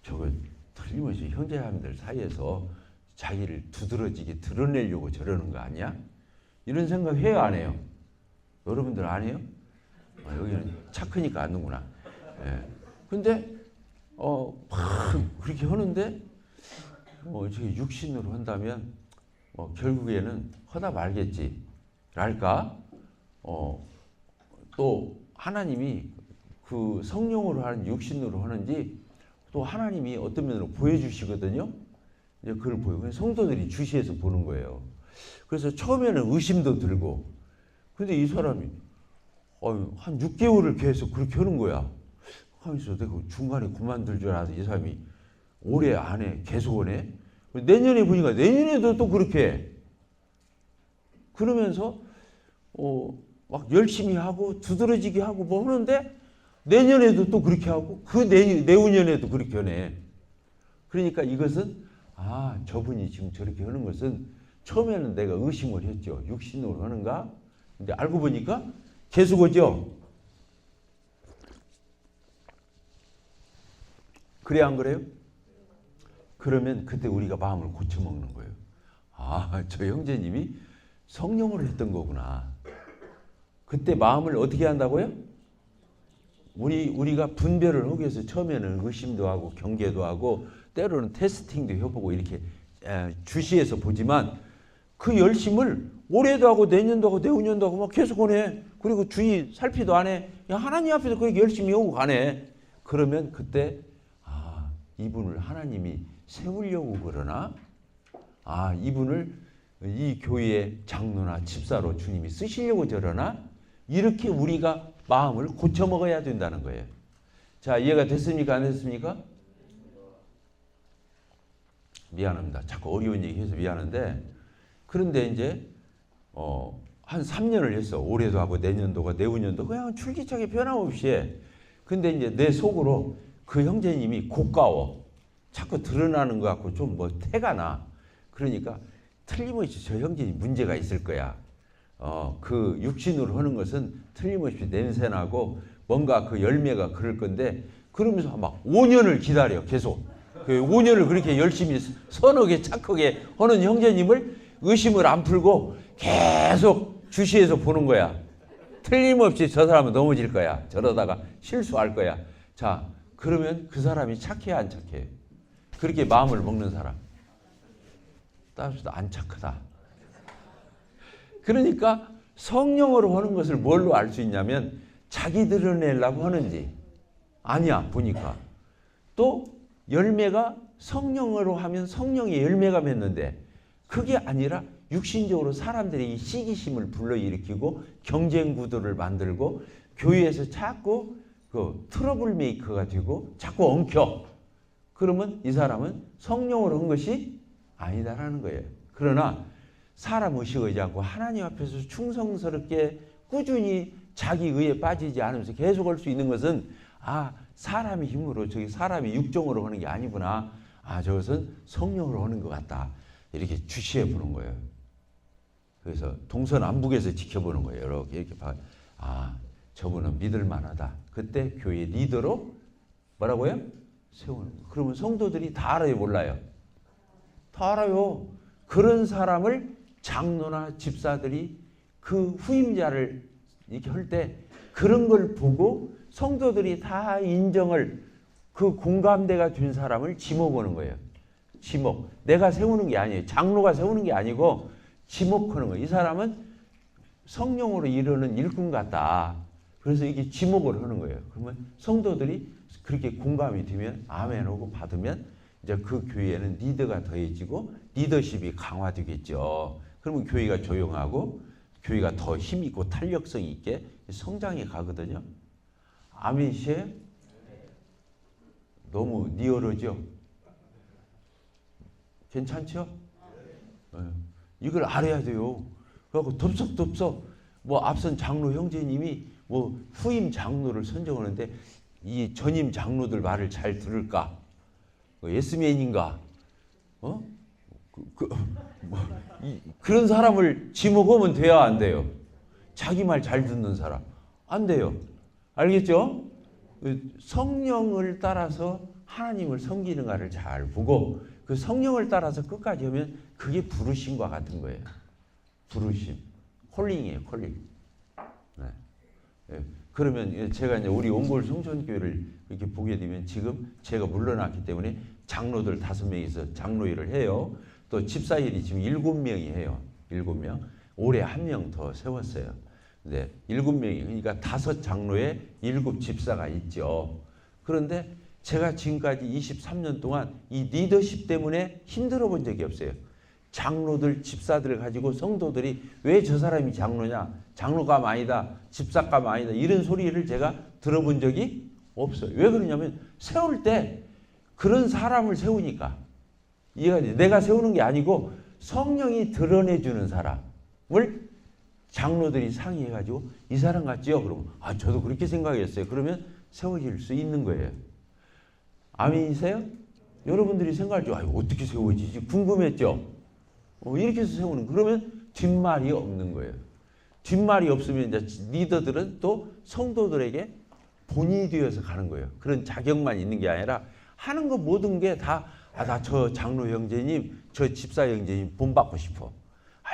저거 틀림없이 형제자매들 사이에서 자기를 두드러지게 드러내려고 저러는 거 아니야? 이런 생각 해요, 안 해요? 여러분들 안 해요? 여기는 착하니까 안는구나. 예. 근데 막 그렇게 하는데 저게 육신으로 한다면 결국에는 하다 말겠지. 랄까? 또 하나님이 그 성령으로 하는 육신으로 하는지 또 하나님이 어떤 면으로 보여주시거든요. 이제 그걸 보여. 성도들이 주시해서 보는 거예요. 그래서 처음에는 의심도 들고, 근데 이 사람이 한 6개월을 계속 그렇게 하는 거야. 하면서 내가 중간에 그만둘 줄 알아서 이 사람이 올해 안에 계속 오네. 내년에 보니까 내년에도 또 그렇게 해. 그러면서 막 열심히 하고 두드러지게 하고 뭐 하는데 내년에도 또 그렇게 하고 그 내후년에도 그렇게 하네. 그러니까 이것은 저분이 지금 저렇게 하는 것은 처음에는 내가 의심을 했죠. 육신으로 하는가? 근데 알고 보니까 계속 오죠. 그래 안 그래요? 그러면 그때 우리가 마음을 고쳐먹는 거예요. 저 형제님이 성령으로 했던 거구나. 그때 마음을 어떻게 한다고요? 우리가 분별을 하기 위해서 처음에는 의심도 하고 경계도 하고 때로는 테스팅도 해보고 이렇게 주시해서 보지만 그 열심을 올해도 하고 내년도 하고 내후년도 하고 막 계속 하네. 그리고 주의 살피도 안 해. 하나님 앞에서 그렇게 열심히 하고 가네. 그러면 그때 이분을 하나님이 세우려고 그러나? 이분을 이 교회의 장로나 집사로 주님이 쓰시려고 저러나? 이렇게 우리가 마음을 고쳐 먹어야 된다는 거예요. 자, 이해가 됐습니까? 안 됐습니까? 미안합니다. 자꾸 어려운 얘기 해서 미안한데, 그런데 이제 한 3년을 했어. 올해도 하고 내년도가 내후년도 그냥 줄기차게 변함없이 해. 근데 이제 내 속으로 그 형제님이 고가워. 자꾸 드러나는 것 같고 좀 뭐 태가 나. 그러니까 틀림없이 저 형제님 문제가 있을 거야. 그 육신으로 하는 것은 틀림없이 냄새나고 뭔가 그 열매가 그럴 건데 그러면서 막 5년을 기다려 계속. 그 5년을 그렇게 열심히 선하게 착하게 하는 형제님을 의심을 안 풀고 계속 주시해서 보는 거야. 틀림없이 저 사람은 넘어질 거야. 저러다가 실수할 거야. 자, 그러면 그 사람이 착해야 안 착해? 그렇게 마음을 먹는 사람. 따라서 안 착하다. 그러니까 성령으로 하는 것을 뭘로 알 수 있냐면 자기 드러내려고 하는지 아니야 보니까. 또 열매가 성령으로 하면 성령의 열매가 맺는데 그게 아니라 육신적으로 사람들이 시기심을 불러일으키고 경쟁 구도를 만들고 교회에서 자꾸 그 트러블 메이커가 되고 자꾸 엉켜. 그러면 이 사람은 성령으로 한 것이 아니다라는 거예요. 그러나 사람 의식하지 않고 하나님 앞에서 충성스럽게 꾸준히 자기 의에 빠지지 않으면서 계속 할 수 있는 것은 사람의 힘으로 저기 사람이 육정으로 하는 게 아니구나. 저것은 성령으로 하는 것 같다. 이렇게 주시해 보는 거예요. 그래서 동서남북에서 지켜보는 거예요. 이렇게 봐. 저분은 믿을 만하다. 그때 교회 리더로 뭐라고요? 세우는 거예요. 그러면 성도들이 다 알아요, 몰라요? 다 알아요. 그런 사람을 장로나 집사들이 그 후임자를 이렇게 할 때 그런 걸 보고 성도들이 다 인정을 그 공감대가 된 사람을 지목하는 거예요. 지목. 내가 세우는 게 아니에요. 장로가 세우는 게 아니고 지목하는 거예요. 이 사람은 성령으로 이루는 일꾼 같다. 그래서 이게 지목을 하는 거예요. 그러면 성도들이 그렇게 공감이 되면 아멘하고 받으면 이제 그 교회에는 리더가 더해지고 리더십이 강화되겠죠. 그러면 교회가 조용하고 교회가 더 힘있고 탄력성 있게 성장해 가거든요. 아멘이시에요? 너무 리얼하죠? 괜찮죠? 이걸 알아야 돼요. 그래갖고 덥석덥석 뭐 앞선 장로 형제님이 뭐 후임 장로를 선정하는데 이 전임 장로들 말을 잘 들을까? 예스맨인가? 그런 사람을 지목하면 돼야 안 돼요. 자기 말 잘 듣는 사람. 안 돼요. 알겠죠? 성령을 따라서 하나님을 섬기는가를 잘 보고 그 성령을 따라서 끝까지 하면 그게 부르심과 같은 거예요. 부르심. 콜링이에요. 콜링. 네. 네. 그러면 제가 이제 우리 옹골 성전교회를 이렇게 보게 되면 지금 제가 물러났기 때문에 장로들 5명이서 장로 일을 해요. 또 집사 일이 지금 7명이 해요. 7명. 올해 1명 더 세웠어요. 네, 7명이 그러니까 5장로에 7 집사가 있죠. 그런데 제가 지금까지 23년 동안 이 리더십 때문에 힘들어 본 적이 없어요. 장로들, 집사들을 가지고 성도들이 왜 저 사람이 장로냐, 장로감 아니다, 집사감 아니다 이런 소리를 제가 들어본 적이 없어요. 왜 그러냐면 세울 때 그런 사람을 세우니까 이해가 돼. 내가 세우는 게 아니고 성령이 드러내주는 사람을 장로들이 상의해가지고 이 사람 같지요? 그러면 저도 그렇게 생각했어요. 그러면 세워질 수 있는 거예요. 아멘이세요? 여러분들이 생각할 줄 어떻게 세워지지? 궁금했죠? 이렇게 해서 세우는 그러면 뒷말이 없는 거예요. 뒷말이 없으면 이제 리더들은 또 성도들에게 본이 되어서 가는 거예요. 그런 자격만 있는 게 아니라 하는 거 모든 게 다 나 저 장로 형제님, 저 집사 형제님 본받고 싶어.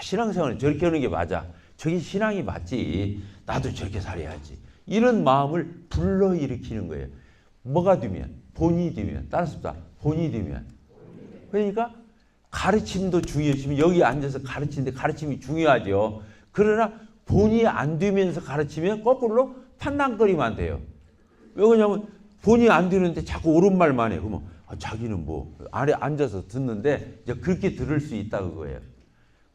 신앙생활은 저렇게 하는 게 맞아. 저게 신앙이 맞지. 나도 저렇게 살아야지. 이런 마음을 불러일으키는 거예요. 뭐가 되면? 본이 되면. 따라서 본이 되면. 그러니까 가르침도 중요하지만 여기 앉아서 가르치는데 가르침이 중요하죠. 그러나 본이 안 되면서 가르치면 거꾸로 판단거리면 돼요. 왜 그러냐면 본이 안 되는데 자꾸 옳은 말만 해. 그러면 자기는 뭐 아래 앉아서 듣는데 이제 그렇게 들을 수 있다 그거예요.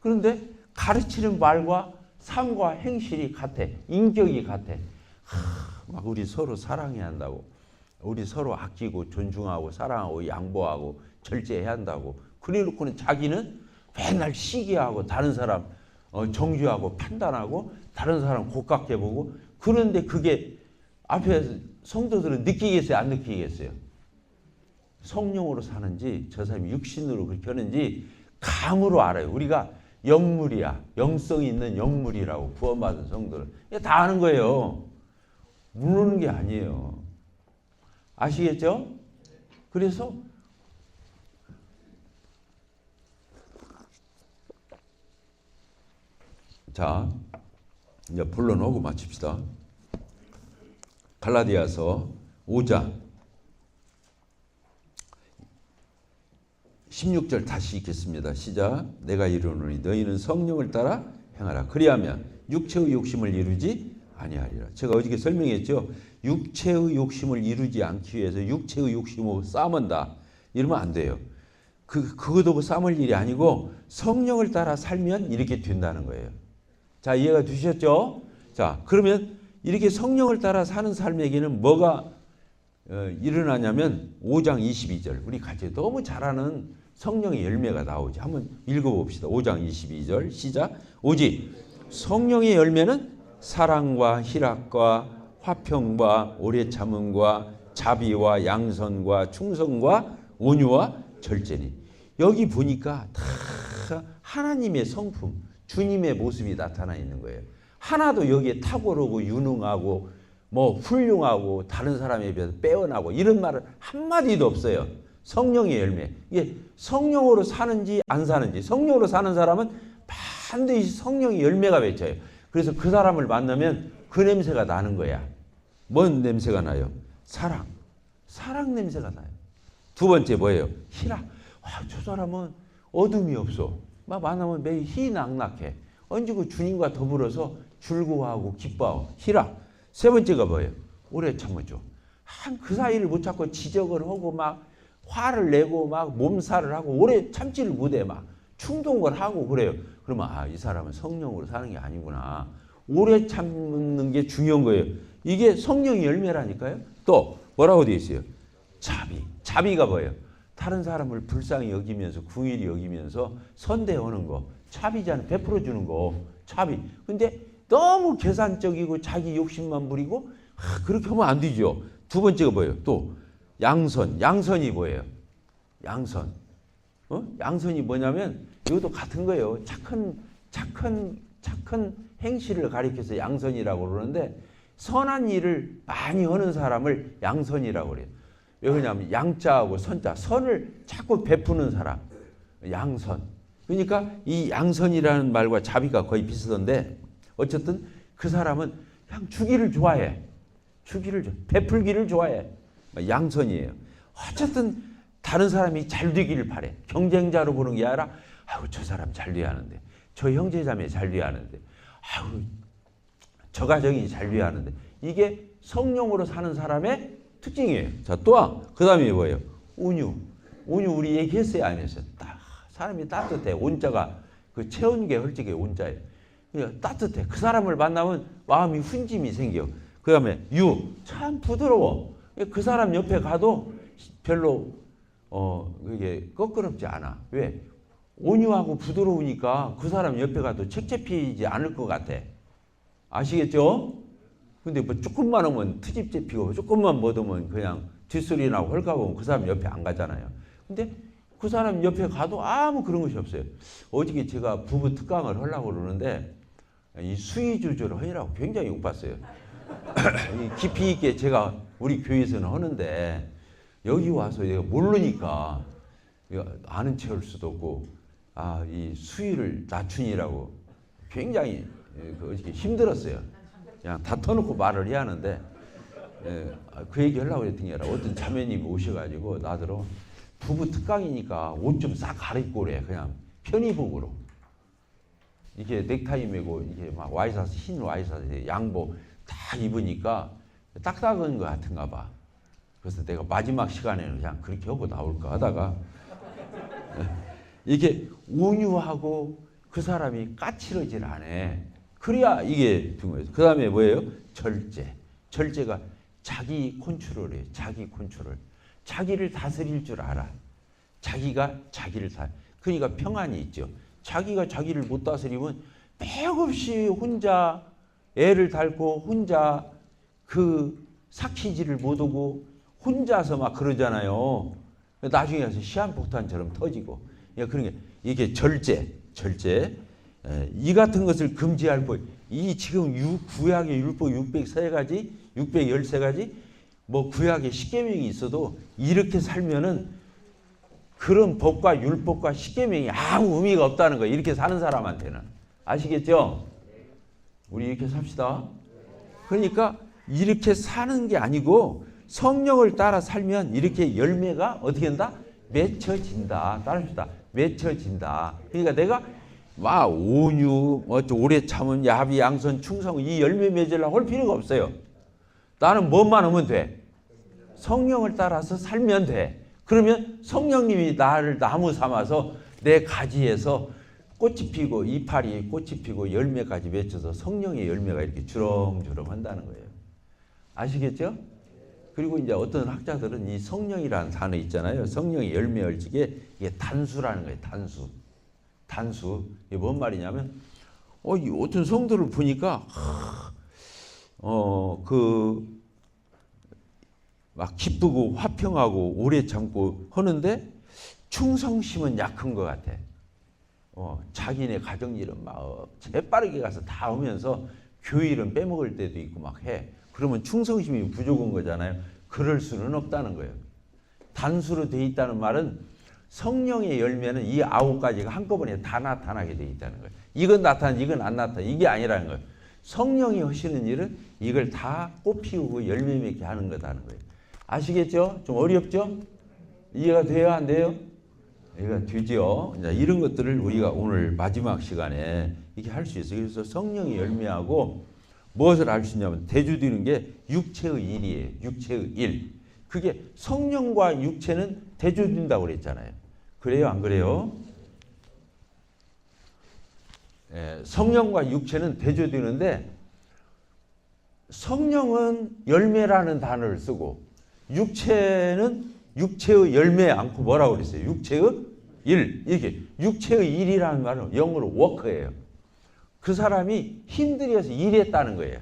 그런데 가르치는 말과 삶과 행실이 같아. 인격이 같아. 막 우리 서로 사랑해야 한다고. 우리 서로 아끼고 존중하고 사랑하고 양보하고 절제해야 한다고. 그래 놓고는 자기는 맨날 시기하고 다른 사람 정죄하고 판단하고 다른 사람 곱깝게 보고 그런데 그게 앞에 성도들은 느끼겠어요? 안 느끼겠어요? 성령으로 사는지 저 사람이 육신으로 그렇게 하는지 감으로 알아요. 우리가 영물이야. 영성이 있는 영물이라고 구원받은 성도를. 다 아는 거예요. 모르는 게 아니에요. 아시겠죠? 그래서 자, 이제 본론하고 마칩시다. 갈라디아서 5장 16절 다시 읽겠습니다. 시작. 내가 이르노니 너희는 성령을 따라 행하라. 그리하면 육체의 욕심을 이루지 아니하리라. 제가 어저께 설명했죠. 육체의 욕심을 이루지 않기 위해서 육체의 욕심으로 싸움한다. 이러면 안 돼요. 그것도 싸움을 일이 아니고 성령을 따라 살면 이렇게 된다는 거예요. 자, 이해가 되셨죠? 자, 그러면 이렇게 성령을 따라 사는 삶에게는 뭐가 일어나냐면 5장 22절. 우리 같이 너무 잘 아는 성령의 열매가 나오죠. 한번 읽어봅시다. 5장 22절 시작. 오직 성령의 열매는 사랑과 희락과 화평과 오래 참음과 자비와 양선과 충성과 온유와 절제니. 여기 보니까 다 하나님의 성품, 주님의 모습이 나타나 있는 거예요. 하나도 여기에 탁월하고 유능하고 뭐 훌륭하고 다른 사람에 비해서 빼어나고 이런 말은 한마디도 없어요. 성령의 열매. 이게 성령으로 사는지 안 사는지. 성령으로 사는 사람은 반드시 성령의 열매가 맺혀요. 그래서 그 사람을 만나면 그 냄새가 나는 거야. 뭔 냄새가 나요? 사랑. 사랑 냄새가 나요. 두 번째 뭐예요? 희락. 저 사람은 어둠이 없어. 막 만나면 매일 희낙낙해. 언제고 주님과 더불어서 즐거워하고 기뻐하고. 희락. 세 번째가 뭐예요? 오래 참으죠. 그 사이를 못 참고 지적을 하고 막 화를 내고 막 몸살을 하고 오래 참지를 못해 막 충동을 하고 그래요. 그러면 이 사람은 성령으로 사는 게 아니구나. 오래 참는 게 중요한 거예요. 이게 성령의 열매라니까요. 또 뭐라고 되어 있어요? 자비. 자비가 뭐예요? 다른 사람을 불쌍히 여기면서 궁일이 여기면서 선대하는 거, 차비잖아. 베풀어 주는 거, 차비. 근데 너무 계산적이고 자기 욕심만 부리고 그렇게 하면 안 되죠. 두 번째가 뭐예요? 또 양선. 양선이 뭐예요? 양선. 양선이 뭐냐면 이것도 같은 거예요. 착한 행실을 가리켜서 양선이라고 그러는데 선한 일을 많이 하는 사람을 양선이라고 그래요. 왜 그러냐면 양자하고 선자, 선을 자꾸 베푸는 사람, 양선. 그러니까 이 양선이라는 말과 자비가 거의 비슷한데 어쨌든 그 사람은 그냥 주기를 좋아해. 베풀기를 좋아해. 양선이에요. 어쨌든 다른 사람이 잘 되기를 바래. 경쟁자로 보는 게 아니라 아유 저 사람 잘 돼야 하는데, 저 형제자매 잘 돼야 하는데, 아유 저 가정이 잘 돼야 하는데, 이게 성령으로 사는 사람의 특징이에요. 자, 또한 그 다음에 뭐예요? 온유. 우리 얘기했어요, 안 했어요? 사람이 따뜻해. 온자가 그 체온계 헐찍의 온자예요. 그냥 따뜻해. 그 사람을 만나면 마음이 훈짐이 생겨. 그 다음에 참 부드러워. 그 사람 옆에 가도 별로 그게 껄끄럽지 않아. 왜? 온유하고 부드러우니까 그 사람 옆에 가도 책잡히지 않을 것 같아. 아시겠죠? 근데 뭐 조금만 하면 트집 잡히고 조금만 못 하면 그냥 뒷소리 나고 헐가보면 그 사람 옆에 안 가잖아요. 근데 그 사람 옆에 가도 아무 그런 것이 없어요. 어저께 제가 부부 특강을 하려고 그러는데 이 수위 조절을 하느라고 굉장히 욕봤어요. 깊이 있게 제가 우리 교회에서는 하는데 여기 와서 내가 모르니까 아는 체 할 수도 없고 이 수위를 낮추니라고 굉장히 어저께 힘들었어요. 그냥 다 터놓고 말을 해야 하는데 그 얘기 하려고 그랬더니 어떤 자매님이 오셔가지고 나더러 부부 특강이니까 옷 좀 싹 갈아입고 그래. 그냥 편의복으로. 이게 넥타이 메고 이게 막 와이셔츠, 흰 와이셔츠, 양복 다 입으니까 딱딱한 것 같은가 봐. 그래서 내가 마지막 시간에는 그냥 그렇게 하고 나올까 하다가 이게 온유하고 그 사람이 까칠하질 않아. 그래야 이게 중요해요. 그 다음에 뭐예요? 절제. 절제가 자기 컨트롤을 해요. 자기 컨트롤. 자기를 다스릴 줄 알아. 자기가 자기를 그러니까 평안이 있죠. 자기가 자기를 못 다스리면 맥없이 혼자 애를 달고 혼자 그 삭히지를 못하고 혼자서 막 그러잖아요. 나중에 가서 시한폭탄처럼 터지고. 그런 게 이게 절제. 이 같은 것을 금지할 법. 이 지금 구약의 율법 603가지, 613가지, 뭐 구약에 십계명이 있어도 이렇게 살면은 그런 법과 율법과 십계명이 아무 의미가 없다는 거예요. 이렇게 사는 사람한테는. 아시겠죠? 우리 이렇게 삽시다. 그러니까 이렇게 사는 게 아니고 성령을 따라 살면 이렇게 열매가 어떻게 된다? 맺혀진다. 따라합시다. 맺혀진다. 그러니까 내가 막 온유, 오래 참은 야비, 양선, 충성 이 열매 맺으려고 할 필요가 없어요. 나는 뭐만 하면 돼. 성령을 따라서 살면 돼. 그러면 성령님이 나를 나무 삼아서 내 가지에서 꽃이 피고 이파리 꽃이 피고 열매까지 맺혀서 성령의 열매가 이렇게 주렁주렁 한다는 거예요. 아시겠죠? 그리고 이제 어떤 학자들은 이 성령이라는 단어 있잖아요. 성령의 열매 얼지게 이게 단수라는 거예요. 단수. 이게 뭔 말이냐면 어떤 성도를 보니까 막 기쁘고 화평하고 오래 참고 하는데 충성심은 약한 것 같아. 자기네 가정일은 막 재빠르게 가서 다 하면서 교일은 빼먹을 때도 있고 막 해. 그러면 충성심이 부족한 거잖아요. 그럴 수는 없다는 거예요. 단수로 돼 있다는 말은 성령의 열매는 이 9가지가 한꺼번에 다 나타나게 돼 있다는 거예요. 이건 나타나, 이건 안 나타나. 이게 아니라는 거예요. 성령이 하시는 일은 이걸 다 꽃피우고 열매 맺게 하는 거다는 거예요. 아시겠죠? 좀 어렵죠? 이해가 돼요? 안 돼요? 이해가 되죠? 이런 것들을 우리가 오늘 마지막 시간에 이렇게 할 수 있어요. 그래서 성령의 열매하고 무엇을 알 수 있냐면 대조되는 게 육체의 일이에요. 육체의 일. 그게 성령과 육체는 대조된다고 그랬잖아요. 그래요? 안 그래요? 성령과 육체는 대조되는데 성령은 열매라는 단어를 쓰고 육체는 육체의 열매 않고 뭐라고 그랬어요? 육체의 일. 이렇게 육체의 일이라는 말은 영어로 워크예요. 그 사람이 힘들여서 일했다는 거예요.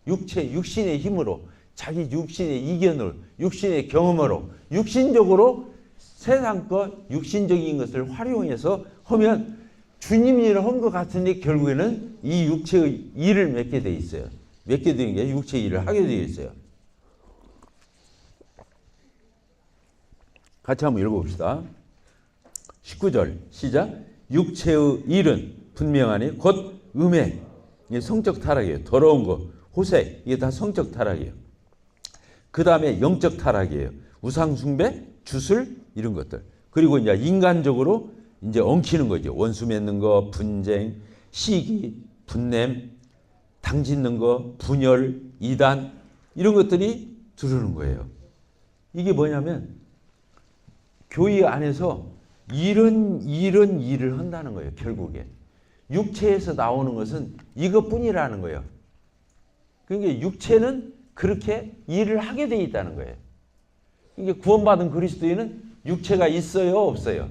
육신의 힘으로, 자기 육신의 이견으로, 육신의 경험으로, 육신적으로 세상 것, 육신적인 것을 활용해서 하면 주님 일을 한 것 같은데 결국에는 이 육체의 일을 맺게 돼 있어요. 맺게 되는 게 육체의 일을 하게 되어 있어요. 같이 한번 읽어봅시다. 19절 시작. 육체의 일은 분명하니 곧 음해. 이게 성적 타락이에요. 더러운 거, 호색, 이게 다 성적 타락이에요. 그 다음에 영적 타락이에요. 우상 숭배, 주술 이런 것들. 그리고 이제 인간적으로 이제 엉키는 거죠. 원수 맺는 거, 분쟁, 시기, 분냄, 당짓는 거, 분열, 이단 이런 것들이 들어오는 거예요. 이게 뭐냐면 교회 안에서 이런 일을 한다는 거예요. 결국에 육체에서 나오는 것은 이것뿐이라는 거예요. 그러니까 육체는 그렇게 일을 하게 돼 있다는 거예요. 이게 구원받은 그리스도인은 육체가 있어요, 없어요?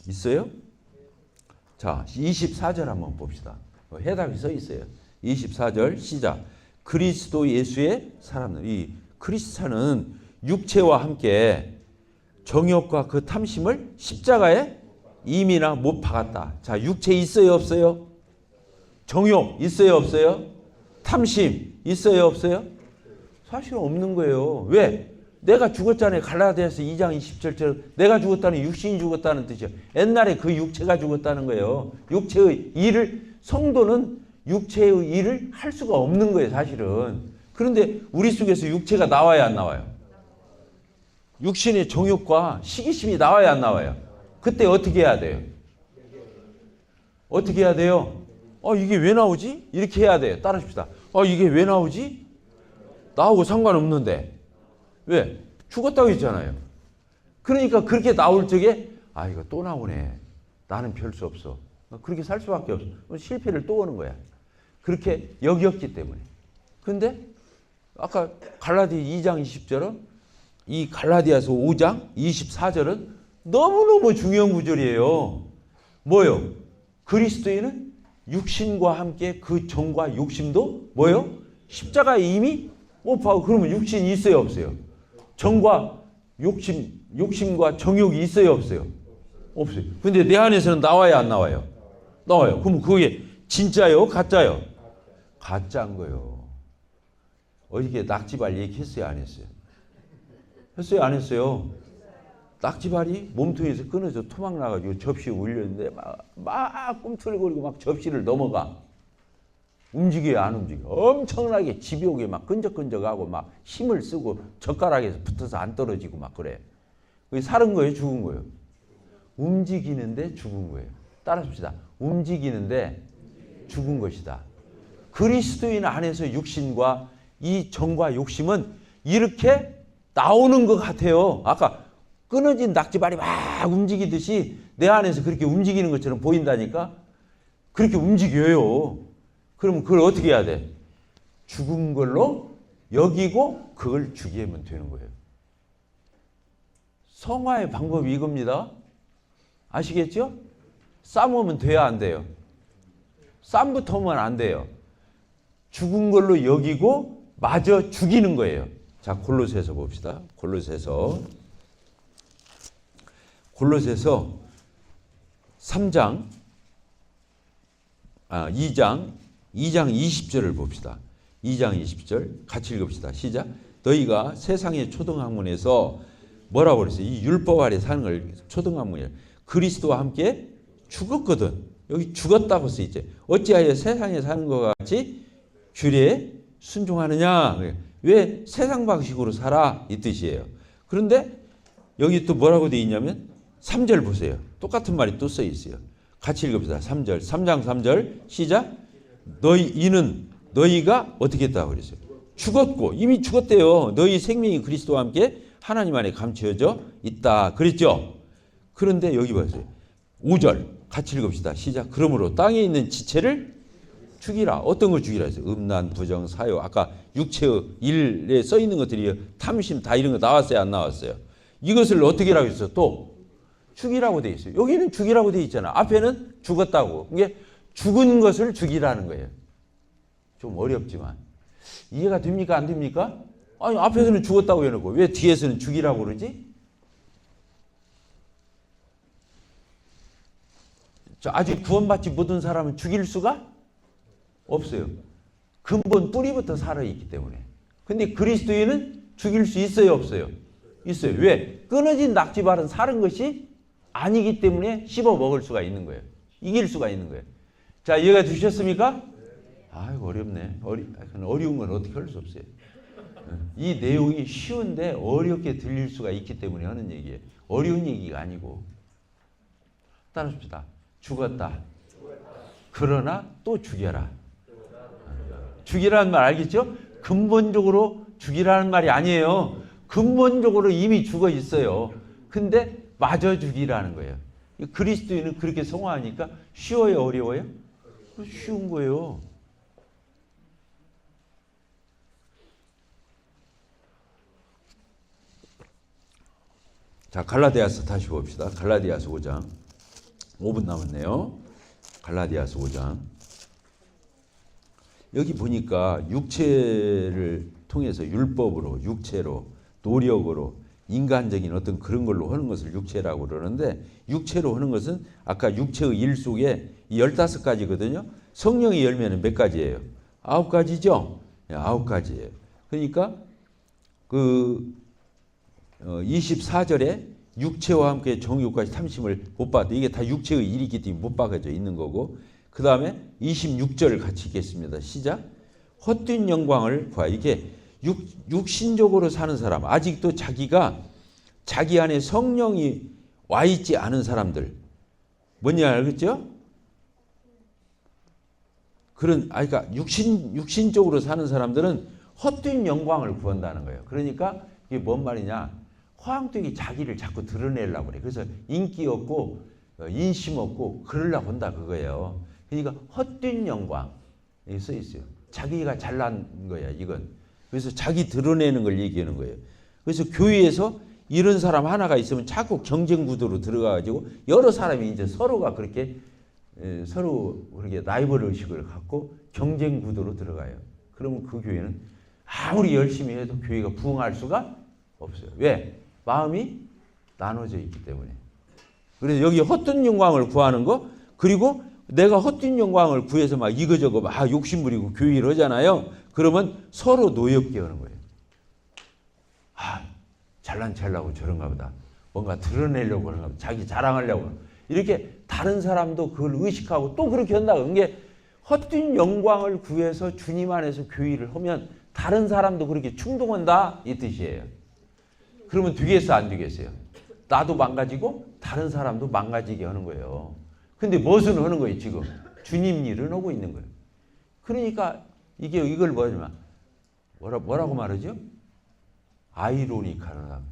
있어요? 자, 24절 한번 봅시다. 해답이 써 있어요. 24절 시작. 그리스도 예수의 사람들. 이 크리스찬은 육체와 함께 정욕과 그 탐심을 십자가에 이미나 못 박았다. 자, 육체 있어요, 없어요? 정욕 있어요, 없어요? 탐심 있어요, 없어요? 사실 없는 거예요. 왜? 내가 죽었잖아요. 갈라디아서 2장 20절처럼 내가 죽었다는 육신이 죽었다는 뜻이에요. 옛날에 그 육체가 죽었다는 거예요. 육체의 일을, 성도는 육체의 일을 할 수가 없는 거예요, 사실은. 그런데 우리 속에서 육체가 나와야 안 나와요? 육신의 정욕과 시기심이 나와야 안 나와요? 그때 어떻게 해야 돼요? 어떻게 해야 돼요? 이게 왜 나오지? 이렇게 해야 돼요. 따라합시다. 이게 왜 나오지? 나하고 상관없는데. 왜? 죽었다고 했잖아요. 그러니까 그렇게 나올 적에 이거 또 나오네. 나는 별 수 없어. 그렇게 살 수밖에 없어. 실패를 또 오는 거야. 그렇게 여겼기 때문에. 근데 아까 갈라디아 2장 20절은 이 갈라디아서 5장 24절은 너무너무 중요한 구절이에요. 뭐요? 그리스도인은 육신과 함께 그 정과 욕심도 뭐요? 십자가에 이미 못 박고. 그러면 육신이 있어요, 없어요? 정과 욕심과 정욕이 있어요, 없어요? 없어요. 근데 내 안에서는 나와야 안 나와요? 나와요. 그럼 그게 진짜요, 가짜요? 가짜인 거예요. 어저께 낙지발 얘기했어요, 안 했어요? 했어요, 안 했어요? 낙지발이 몸통에서 끊어져 토막 나가지고 접시에 올렸는데 막 꿈틀거리고 막 접시를 넘어가. 움직여요, 안 움직여? 엄청나게 집요하게 막 끈적끈적하고 막 힘을 쓰고 젓가락에서 붙어서 안 떨어지고 막 그래. 그게 살은 거예요, 죽은 거예요? 움직이는데 죽은 거예요. 따라합시다. 움직이는데 죽은 것이다. 그리스도인 안에서 육신과 이 정과 욕심은 이렇게 나오는 것 같아요. 아까 끊어진 낙지발이 막 움직이듯이 내 안에서 그렇게 움직이는 것처럼 보인다니까? 그렇게 움직여요. 그러면 그걸 어떻게 해야 돼? 죽은 걸로 여기고 그걸 죽이면 되는 거예요. 성화의 방법이 이겁니다. 아시겠죠? 싸우면 돼야 안 돼요? 쌈부터 하면 안 돼요. 죽은 걸로 여기고 마저 죽이는 거예요. 자, 골로새서 봅시다. 골로새서 3장 2장 20절을 봅시다. 2장 20절 같이 읽읍시다. 시작. 너희가 세상의 초등학문에서 뭐라고 그랬어요? 이 율법 아래 사는 걸 초등학문이에요. 그리스도와 함께 죽었거든. 여기 죽었다고 써있죠. 어찌하여 세상에 사는 것 같이 규례에 순종하느냐. 왜 세상 방식으로 살아? 이 뜻이에요. 그런데 여기 또 뭐라고 되어 있냐면 3절 보세요. 똑같은 말이 또 써 있어요. 같이 읽읍시다. 3절. 3장 3절 시작. 이는 너희가 어떻게 했다고 그랬어요? 죽었고 이미 죽었대요. 너희 생명이 그리스도와 함께 하나님 안에 감추어져 있다. 그랬죠? 그런데 여기 보세요. 5절 같이 읽읍시다. 시작. 그러므로 땅에 있는 지체를 죽이라. 어떤 걸 죽이라 했어요? 음란, 부정, 사욕. 아까 육체의 일에 써 있는 것들이 탐심 다 이런 거 나왔어요? 안 나왔어요? 이것을 어떻게 하라고 했어? 또 죽이라고 돼 있어요. 여기는 죽이라고 돼 있잖아. 앞에는 죽었다고. 이게 죽은 것을 죽이라는 거예요. 좀 어렵지만 이해가 됩니까? 안 됩니까? 아니 앞에서는 죽었다고 해놓고 왜 뒤에서는 죽이라고 그러지? 아직 구원받지 못한 사람은 죽일 수가 없어요. 근본 뿌리부터 살아있기 때문에. 근데 그리스도인은 죽일 수 있어요? 없어요? 있어요. 왜? 끊어진 낙지발은 사는 것이 아니기 때문에 씹어 먹을 수가 있는 거예요. 이길 수가 있는 거예요. 자, 이해가 되셨습니까? 아이고 어렵네. 어려운 건 어떻게 할 수 없어요. 이 내용이 쉬운데 어렵게 들릴 수가 있기 때문에 하는 얘기예요. 어려운 얘기가 아니고. 따라합시다. 죽었다. 그러나 또 죽여라. 죽이라는 말 알겠죠? 근본적으로 죽이라는 말이 아니에요. 근본적으로 이미 죽어 있어요. 근데 마저 죽이라는 거예요. 그리스도인은 그렇게 성화하니까 쉬워요? 어려워요? 쉬운 거예요. 자, 갈라디아서 다시 봅시다. 갈라디아서 5장. 5분 남았네요. 갈라디아서 5장. 여기 보니까 육체를 통해서 율법으로, 육체로, 노력으로, 인간적인 어떤 그런 걸로 하는 것을 육체라고 그러는데 육체로 하는 것은 아까 육체의 일 속에 15가지거든요. 성령의 열매는 몇 가지예요? 9가지죠? 9가지예요. 그러니까 그 24절에 육체와 함께 정욕까지 탐심을 못 받아. 이게 다 육체의 일이기 때문에 못 박아져 있는 거고 그 다음에 26절 같이 읽겠습니다. 시작. 헛된 영광을 구하. 이게 육신적으로 사는 사람, 아직도 자기가 자기 안에 성령이 와 있지 않은 사람들, 뭔지 알겠죠? 그러니까 육신적으로 사는 사람들은 헛된 영광을 구한다는 거예요. 그러니까 이게 뭔 말이냐? 허황되게 자기를 자꾸 드러내려고 그래. 그래서 인기 없고 인심 없고 그러려고 한다 그거예요. 그러니까 헛된 영광 여기 써 있어요. 자기가 잘난 거야 이건. 그래서 자기 드러내는 걸 얘기하는 거예요. 그래서 교회에서 이런 사람 하나가 있으면 자꾸 경쟁 구도로 들어가가지고 여러 사람이 이제 서로가 그렇게 서로 그렇게 라이벌 의식을 갖고 경쟁 구도로 들어가요. 그러면 그 교회는 아무리 열심히 해도 교회가 부흥할 수가 없어요. 왜? 마음이 나눠져 있기 때문에. 그래서 여기 헛된 영광을 구하는 거, 그리고 내가 헛된 영광을 구해서 막 이거저거 막 욕심부리고 교회를 하잖아요. 그러면 서로 노엽게 하는 거예요. 아, 잘난 체하려고 저런가 보다. 뭔가 드러내려고 그런가 보다. 자기 자랑하려고. 이렇게 다른 사람도 그걸 의식하고 또 그렇게 한다. 그게 헛된 영광을 구해서 주님 안에서 교회를 하면 다른 사람도 그렇게 충동한다 이 뜻이에요. 그러면 되겠어 안 되겠어요? 나도 망가지고 다른 사람도 망가지게 하는 거예요. 근데 무엇을 하는 거예요 지금? 주님 일을 하고 있는 거예요. 그러니까 이걸 뭐라고 말하죠? 아이로니컬한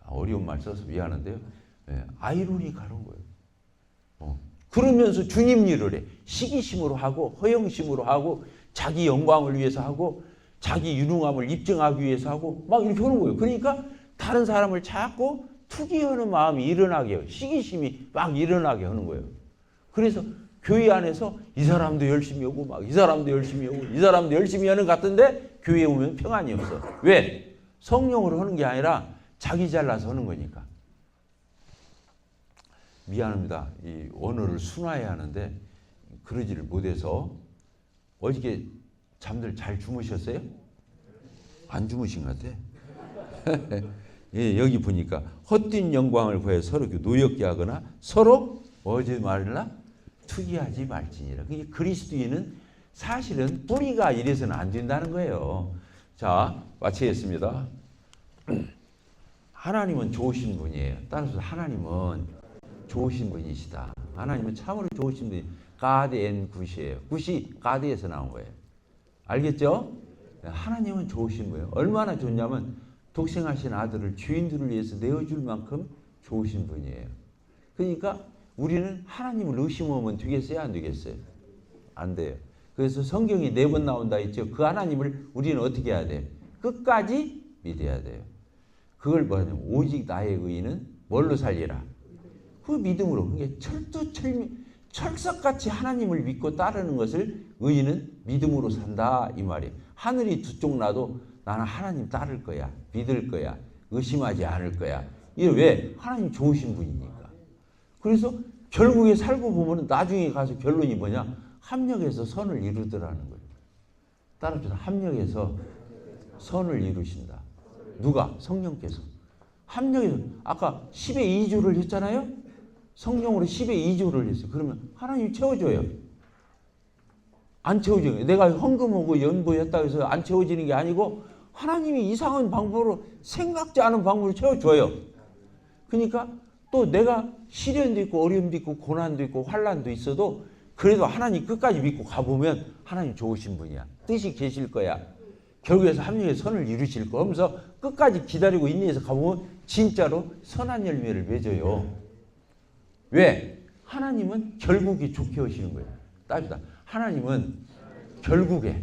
어려운 말 써서 미안한데요. 네, 아이로니컬한 거예요. 그러면서 주님 일을 해. 시기심으로 하고 허영심으로 하고 자기 영광을 위해서 하고 자기 유능함을 입증하기 위해서 하고 막 이렇게 하는 거예요. 그러니까 다른 사람을 자꾸 투기하는 마음이 일어나게 해요. 시기심이 막 일어나게 하는 거예요. 그래서 교회 안에서 이 사람도 열심히 오고 막 이 사람도 열심히 오고 이 사람도 열심히 하는 것 같은데 교회에 오면 평안이 없어. 왜? 성령으로 하는 게 아니라 자기 잘나서 하는 거니까. 미안합니다. 이 언어를 순화해야 하는데 그러지를 못해서 어저께 잠들 잘 주무셨어요? 안 주무신 것 같아. 예, 여기 보니까 헛된 영광을 구해 서로 노엽게 하거나 서로 어제 말이나 투기하지 말지니라. 그게 그리스도인은 사실은 뿌리가 이래서는 안 된다는 거예요. 자, 마치겠습니다. 하나님은 좋으신 분이에요. 따라서 하나님은 좋으신 분이시다. 하나님은 참으로 좋으신 분이 God and Good이에요. Good이 God에서 나온 거예요. 알겠죠? 하나님은 좋으신 거예요. 얼마나 좋냐면 독생하신 아들을 죄인들을 위해서 내어줄 만큼 좋으신 분이에요. 그러니까 우리는 하나님을 의심하면 되겠어요? 안 되겠어요? 안 돼요. 그래서 성경이 4번 나온다 했죠. 그 하나님을 우리는 어떻게 해야 돼요? 끝까지 믿어야 돼요. 그걸 뭐냐면 오직 나의 의인은 뭘로 살리라? 그 믿음으로. 그게 철석같이 하나님을 믿고 따르는 것을 의인은 믿음으로 산다 이 말이에요. 하늘이 두 쪽 나도 나는 하나님 따를 거야. 믿을 거야. 의심하지 않을 거야. 이게 왜? 하나님 좋으신 분이니까. 그래서 결국에 살고 보면 나중에 가서 결론이 뭐냐? 합력해서 선을 이루더라는 거예요. 따라서 합력해서 선을 이루신다. 누가? 성령께서. 합력해서 아까 10의 2조를 했잖아요. 성령으로 10의 2조를 했어요. 그러면 하나님 채워줘요. 안 채워져요. 내가 헌금하고 연보했다고 해서 안 채워지는 게 아니고 하나님이 이상한 방법으로 생각지 않은 방법으로 채워줘요. 그러니까 또 내가 시련도 있고 어려움도 있고 고난도 있고 환난도 있어도 그래도 하나님 끝까지 믿고 가보면 하나님 좋으신 분이야. 뜻이 계실 거야. 결국에서 합력의 선을 이루실 거 하면서 끝까지 기다리고 인내해서 가보면 진짜로 선한 열매를 맺어요. 왜? 하나님은 결국이 좋게 하시는 거예요. 따지다. 하나님은 결국에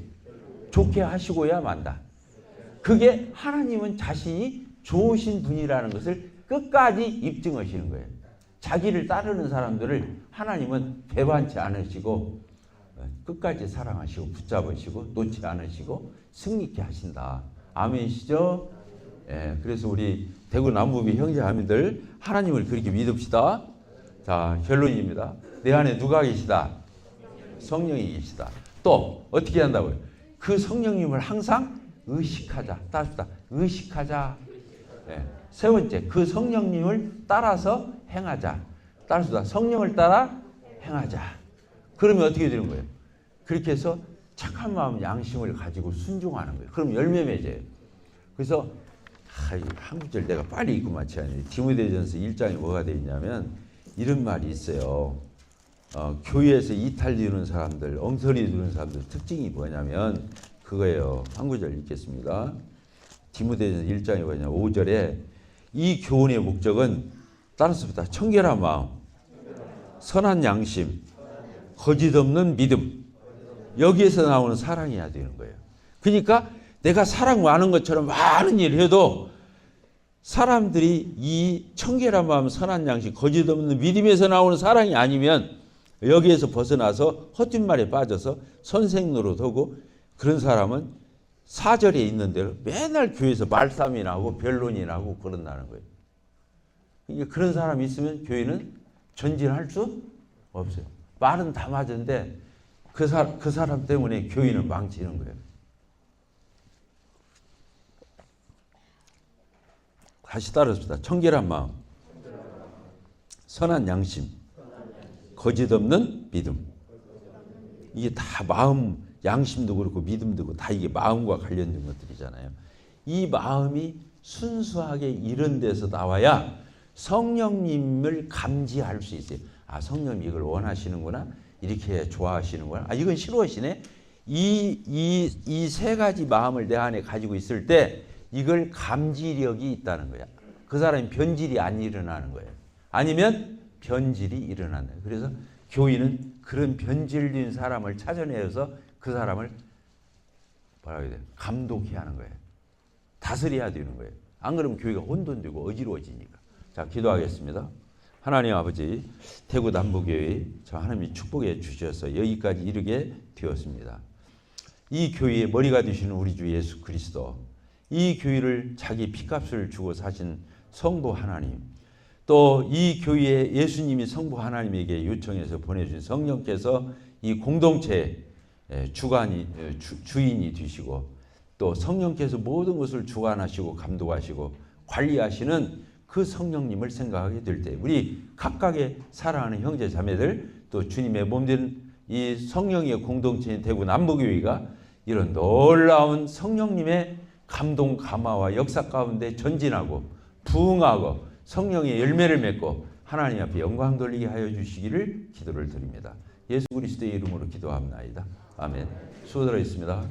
좋게 하시고야 만다. 그게 하나님은 자신이 좋으신 분이라는 것을 끝까지 입증하시는 거예요. 자기를 따르는 사람들을 하나님은 배반치 않으시고 끝까지 사랑하시고 붙잡으시고 놓지 않으시고 승리케 하신다. 아멘이시죠? 예, 그래서 우리 대구 남부비 형제자매들 하나님을 그렇게 믿읍시다. 자, 결론입니다. 내 안에 누가 계시다? 성령이 계시다. 또 어떻게 한다고요? 그 성령님을 항상 의식하자. 따릅시다. 의식하자. 네. 세 번째, 그 성령님을 따라서 행하자. 따릅시다. 성령을 따라 행하자. 그러면 어떻게 되는 거예요? 그렇게 해서 착한 마음, 양심을 가지고 순종하는 거예요. 그럼 열매 맺어요. 그래서 한 구절 내가 빨리 읽고 마쳐야 돼. 디모데전서 1장에 뭐가 되어 있냐면 이런 말이 있어요. 교회에서 이탈 두는 사람들, 엉터리 두는 사람들 특징이 뭐냐면 그거예요. 한 구절 읽겠습니다. 디모데전서 1장에 뭐냐 5절에 이 교훈의 목적은 따르습니다. 청결한 마음, 선한 양심, 거짓 없는 믿음. 여기에서 나오는 사랑이어야 되는 거예요. 그러니까 내가 사랑 많은 것처럼 많은 일을 해도 사람들이 이 청결한 마음, 선한 양심, 거짓 없는 믿음에서 나오는 사랑이 아니면 여기에서 벗어나서 헛된 말에 빠져서 선생 노릇하고 그런 사람은 4절에 있는 대로 맨날 교회에서 말싸움이나 하고 변론이나 하고 그런다는 거예요. 그러니까 그런 사람이 있으면 교회는 전진할 수 없어요. 말은 다 맞은데 그 사람 때문에 교회는 망치는 거예요. 다시 따르습니다. 청결한 마음, 선한 양심, 거짓 없는 믿음. 이게 다 마음, 양심도 그렇고 믿음도 그렇고 다 이게 마음과 관련된 것들이잖아요. 이 마음이 순수하게 이런 데서 나와야 성령님을 감지할 수 있어요. 아, 성령님 이걸 원하시는구나. 이렇게 좋아하시는구나. 아, 이건 싫어하시네. 이 세 가지 마음을 내 안에 가지고 있을 때 이걸 감지력이 있다는 거야. 그 사람이 변질이 안 일어나는 거예요. 아니면 변질이 일어나는 거예요. 그래서 교인은 그런 변질된 사람을 찾아내서 그 사람을 뭐라고 해야 돼요? 감독해야 하는 거예요. 다스려야 되는 거예요. 안 그러면 교회가 혼돈되고 어지러워지니까. 자, 기도하겠습니다. 하나님 아버지, 대구 남부교회 저 하나님이 축복해 주셔서 여기까지 이르게 되었습니다. 이 교회의 머리가 되시는 우리 주 예수 그리스도, 이 교회를 자기 피값을 주고 사신 성부 하나님, 또 이 교회에 예수님이 성부 하나님에게 요청해서 보내주신 성령께서 이 공동체의 주인이 되시고 또 성령께서 모든 것을 주관하시고 감독하시고 관리하시는 그 성령님을 생각하게 될 때 우리 각각의 사랑하는 형제 자매들 또 주님의 몸된 이 성령의 공동체인 대구 남부교회가 이런 놀라운 성령님의 감동 감화와 역사 가운데 전진하고 부응하고 성령의 열매를 맺고 하나님 앞에 영광 돌리게 하여 주시기를 기도를 드립니다. 예수 그리스도의 이름으로 기도합나이다. 아멘. 수고들어 있습니다.